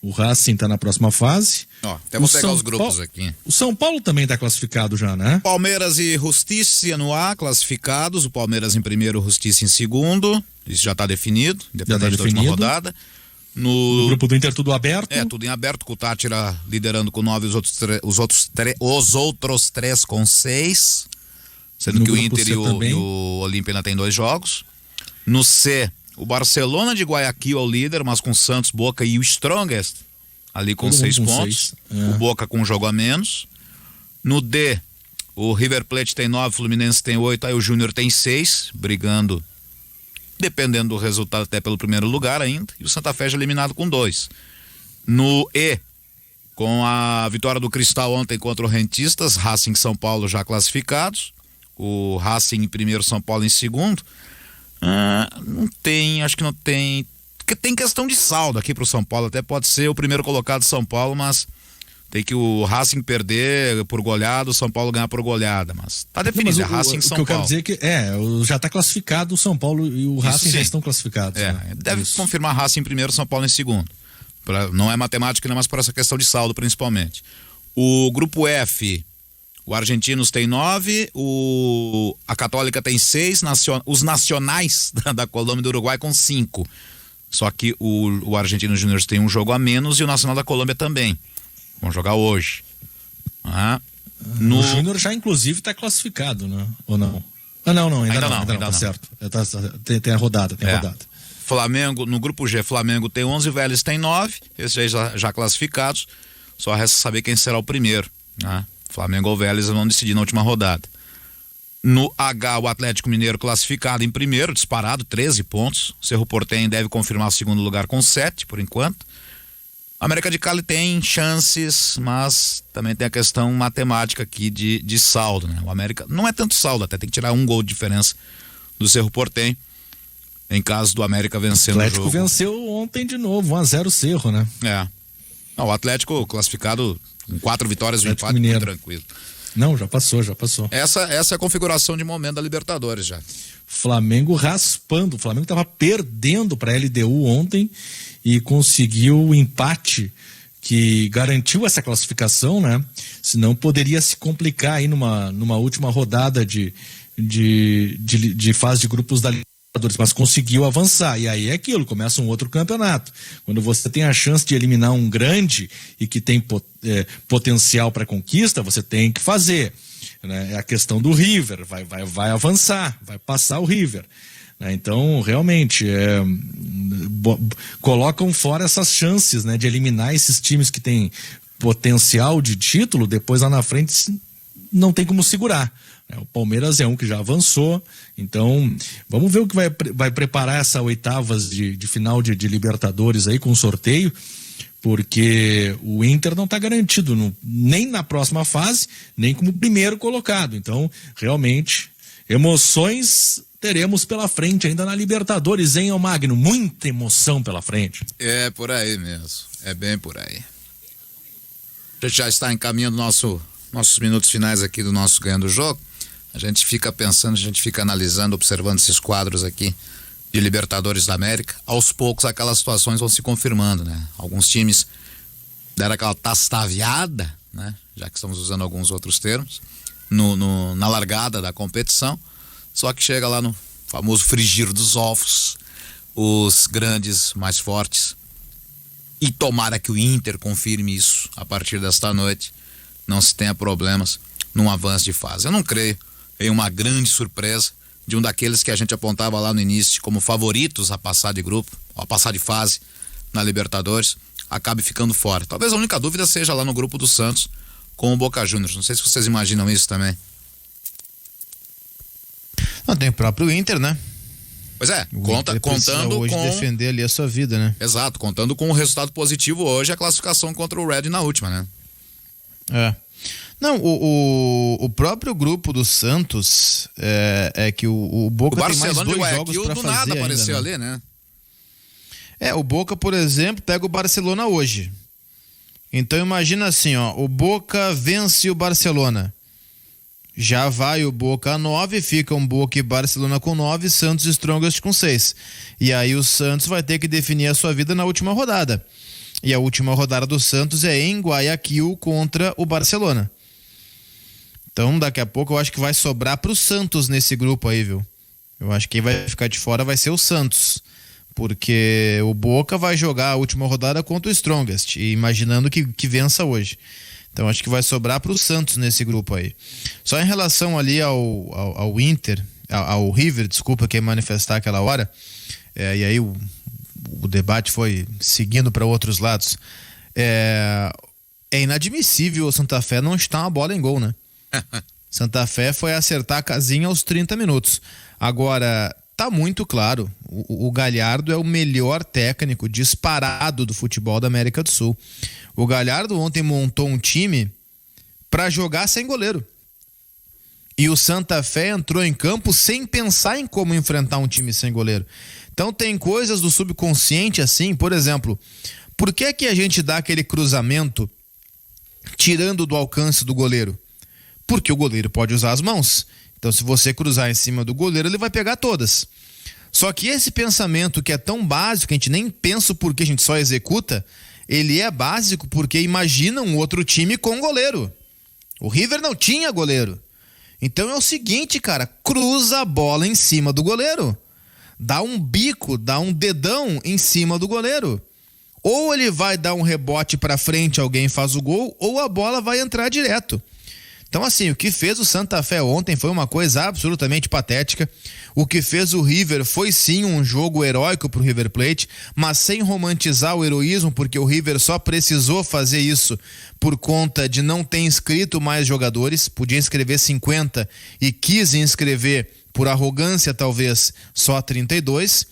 [SPEAKER 5] O Racing está na próxima fase.
[SPEAKER 1] Ó, até vou pegar os grupos aqui.
[SPEAKER 5] O São Paulo também está classificado já, né?
[SPEAKER 1] Palmeiras e Justiça no A, classificados. O Palmeiras em primeiro, Justiça em segundo. Isso já está definido, independente da última rodada. No
[SPEAKER 5] grupo do Inter, tudo aberto.
[SPEAKER 1] Tudo em aberto, com o Tátira liderando com 9, os outros 3 com 6. Sendo que o Inter e o Olímpia ainda tem 2 jogos. No C, o Barcelona de Guayaquil é o líder, mas com Santos, Boca e o Strongest ali com 6 pontos. O Boca com um jogo a menos. No D, o River Plate tem 9, o Fluminense tem 8, aí o Júnior tem 6, brigando, dependendo do resultado, até pelo primeiro lugar ainda. E o Santa Fé já eliminado com 2. No E, com a vitória do Cristal ontem contra o Rentistas, Racing e São Paulo já classificados. O Racing em primeiro, São Paulo em segundo. Não tem, acho que não tem. Porque tem questão de saldo aqui pro São Paulo. Até pode ser o primeiro colocado São Paulo, mas tem que o Racing perder por goleada, o São Paulo ganhar por goleada. Mas tá definido, é Racing e São Paulo. O que eu quero dizer
[SPEAKER 5] é que já tá classificado o São Paulo e o Racing já estão classificados. Né?
[SPEAKER 1] Deve confirmar Racing em primeiro, São Paulo em segundo. Não é matemática, mas por essa questão de saldo principalmente. O grupo F, o Argentinos tem 9, a Católica tem 6, os nacionais da Colômbia e do Uruguai com 5. Só que o Argentinos Júnior tem um jogo a menos e o Nacional da Colômbia também. Vão jogar hoje.
[SPEAKER 5] O Júnior já inclusive está classificado, né? Ou não? Ainda não. Tá certo. Tem a rodada, rodada.
[SPEAKER 1] Flamengo, no grupo G, Flamengo tem 11, Vélez tem 9, esses já classificados. Só resta saber quem será o primeiro, né? Flamengo ou Vélez vão decidir na última rodada. No H, o Atlético Mineiro classificado em primeiro, disparado, 13 pontos. Cerro Porteño deve confirmar o segundo lugar com 7, por enquanto. América de Cali tem chances, mas também tem a questão matemática aqui de saldo, né? O América não é tanto saldo, até tem que tirar um gol de diferença do Cerro Porteño, em caso do América vencendo o jogo.
[SPEAKER 5] O Atlético venceu ontem de novo, 1-0 Cerro, né?
[SPEAKER 1] O Atlético classificado com 4 vitórias e um empate, muito tranquilo.
[SPEAKER 5] Não, já passou.
[SPEAKER 1] Essa é a configuração de momento da Libertadores já.
[SPEAKER 5] Flamengo raspando. O Flamengo estava perdendo para a LDU ontem e conseguiu o empate que garantiu essa classificação, né? Senão poderia se complicar aí numa última rodada de fase de grupos da Libertadores, mas conseguiu avançar. E aí é aquilo, começa um outro campeonato. Quando você tem a chance de eliminar um grande e que tem potencial para conquista, você tem que fazer. Né? É a questão do River, vai avançar, vai passar o River. Né? Então, realmente, colocam fora essas chances, né, de eliminar esses times que têm potencial de título, depois lá na frente não tem como segurar. O Palmeiras é um que já avançou, então vamos ver o que vai preparar essa oitavas de final de Libertadores aí com sorteio, porque o Inter não está garantido nem na próxima fase, nem como primeiro colocado. Então, realmente, emoções teremos pela frente ainda na Libertadores, hein, ô Magno? Muita emoção pela frente.
[SPEAKER 1] É por aí mesmo, é bem por aí. A gente já está encaminhando nossos minutos finais aqui do nosso Ganhando o Jogo. A gente fica pensando, a gente fica analisando, observando esses quadros aqui de Libertadores da América. Aos poucos aquelas situações vão se confirmando, né? Alguns times deram aquela tastaviada, né? Já que estamos usando alguns outros termos, na largada da competição. Só que chega lá no famoso frigir dos ovos, os grandes mais fortes. E tomara que o Inter confirme isso a partir desta noite. Não se tenha problemas num avanço de fase. Eu não creio em uma grande surpresa de um daqueles que a gente apontava lá no início como favoritos a passar de grupo, ou a passar de fase na Libertadores, acabe ficando fora. Talvez a única dúvida seja lá no grupo do Santos com o Boca Juniors. Não sei se vocês imaginam isso também.
[SPEAKER 4] Não, tem o próprio Inter, né?
[SPEAKER 1] Pois é,
[SPEAKER 4] contando hoje
[SPEAKER 1] com
[SPEAKER 4] defender ali a sua vida, né?
[SPEAKER 1] Exato, contando com o resultado positivo hoje, a classificação contra o Red na última, né?
[SPEAKER 4] É. Não, o próprio grupo do Santos é que o Boca tem mais 2 jogos para fazer nada ainda,
[SPEAKER 1] apareceu
[SPEAKER 4] né?
[SPEAKER 1] ali, né?
[SPEAKER 4] O Boca, por exemplo, pega o Barcelona hoje. Então imagina assim, ó, o Boca vence o Barcelona. Já vai o Boca a 9, ficam Boca e Barcelona com 9, Santos e Strongest com 6. E aí o Santos vai ter que definir a sua vida na última rodada. E a última rodada do Santos é em Guayaquil contra o Barcelona. Então daqui a pouco eu acho que vai sobrar pro Santos nesse grupo aí, viu? Eu acho que quem vai ficar de fora vai ser o Santos. Porque o Boca vai jogar a última rodada contra o Strongest, imaginando que vença hoje. Então acho que vai sobrar pro Santos nesse grupo aí. Só em relação ali ao Inter, ao River, desculpa, que ia manifestar aquela hora, e aí o debate foi seguindo para outros lados. É inadmissível o Santa Fé não chutar uma bola em gol, né? Santa Fé foi acertar a casinha aos 30 minutos. Agora, tá muito claro, o Galhardo é o melhor técnico disparado do futebol da América do Sul. O Galhardo ontem montou um time para jogar sem goleiro. E o Santa Fé entrou em campo sem pensar em como enfrentar um time sem goleiro. Então tem coisas do subconsciente assim, por exemplo, por que a gente dá aquele cruzamento tirando do alcance do goleiro? Porque o goleiro pode usar as mãos. Então se você cruzar em cima do goleiro, ele vai pegar todas. Só que esse pensamento que é tão básico, que a gente nem pensa o porquê, a gente só executa, ele é básico porque imagina um outro time com goleiro. O River não tinha goleiro. Então é o seguinte, cara, cruza a bola em cima do goleiro. Dá um bico, dá um dedão em cima do goleiro. Ou ele vai dar um rebote pra frente, alguém faz o gol, ou a bola vai entrar direto. Então assim, o que fez o Santa Fé ontem foi uma coisa absolutamente patética. O que fez o River foi sim um jogo heróico pro River Plate, mas sem romantizar o heroísmo, porque o River só precisou fazer isso por conta de não ter inscrito mais jogadores. Podia inscrever 50 e quis inscrever, por arrogância talvez, só 32.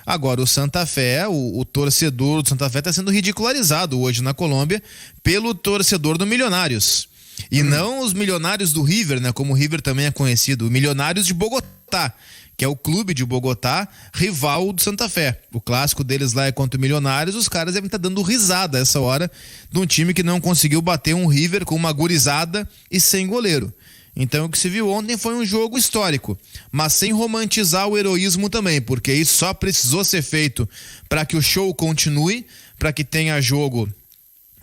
[SPEAKER 4] Agora o Santa Fé, o torcedor do Santa Fé está sendo ridicularizado hoje na Colômbia pelo torcedor do Milionários. E não os Milionários do River, né? Como o River também é conhecido, o Milionários de Bogotá, que é o clube de Bogotá, rival do Santa Fé. O clássico deles lá é contra o Milionários, os caras devem estar dando risada essa hora de um time que não conseguiu bater um River com uma gurizada e sem goleiro. Então o que se viu ontem foi um jogo histórico, mas sem romantizar o heroísmo também, porque isso só precisou ser feito para que o show continue, para que tenha jogo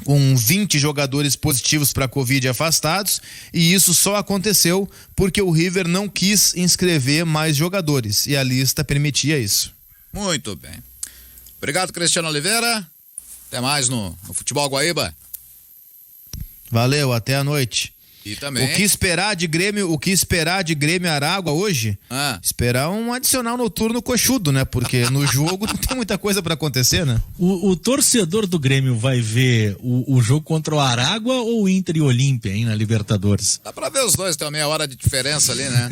[SPEAKER 4] com 20 jogadores positivos para a Covid afastados, e isso só aconteceu porque o River não quis inscrever mais jogadores e a lista permitia isso.
[SPEAKER 1] Muito bem. Obrigado, Cristiano Oliveira. Até mais no Futebol Guaíba.
[SPEAKER 4] Valeu, até a noite.
[SPEAKER 1] E também.
[SPEAKER 4] O que esperar de Grêmio Aragua hoje? Esperar um adicional noturno coxudo, né? Porque no jogo não tem muita coisa pra acontecer, né?
[SPEAKER 5] O torcedor do Grêmio vai ver o jogo contra o Aragua ou o Inter e Olímpia, hein, na Libertadores?
[SPEAKER 1] Dá pra ver os dois, tem uma meia hora de diferença ali, né?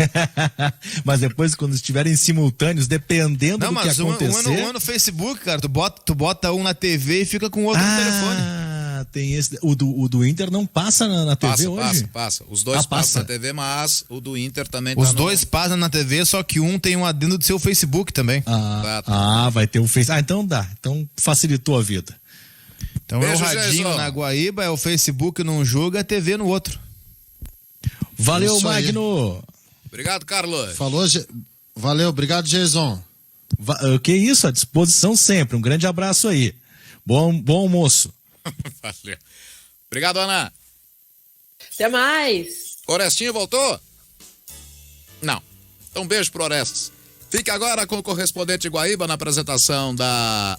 [SPEAKER 5] Mas depois, quando estiverem simultâneos, dependendo do que acontecer...
[SPEAKER 4] Um no Facebook, cara, tu bota um na TV e fica com o outro no telefone.
[SPEAKER 5] Tem esse. O do Inter não passa na TV hoje?
[SPEAKER 1] Passa. Os dois passam na TV, mas o do Inter também
[SPEAKER 4] Os dois passam na TV, só que um tem um adendo do seu Facebook também.
[SPEAKER 5] Vai ter o Facebook. Então dá. Então facilitou a vida.
[SPEAKER 4] Então
[SPEAKER 1] Beijo,
[SPEAKER 4] é o radinho
[SPEAKER 1] Jason.
[SPEAKER 4] na Guaíba, é o Facebook num jogo, é a TV no outro.
[SPEAKER 5] Valeu,
[SPEAKER 3] Isso aí.
[SPEAKER 5] Magno.
[SPEAKER 1] Obrigado, Carlos.
[SPEAKER 3] Falou, valeu, obrigado, Jason.
[SPEAKER 5] Que isso, à disposição sempre. Um grande abraço aí. Bom almoço.
[SPEAKER 1] Valeu. Obrigado, Ana.
[SPEAKER 7] Até mais.
[SPEAKER 1] Orestinho voltou? Não. Então, um beijo pro Orestes. Fique agora com o correspondente Guaíba na apresentação da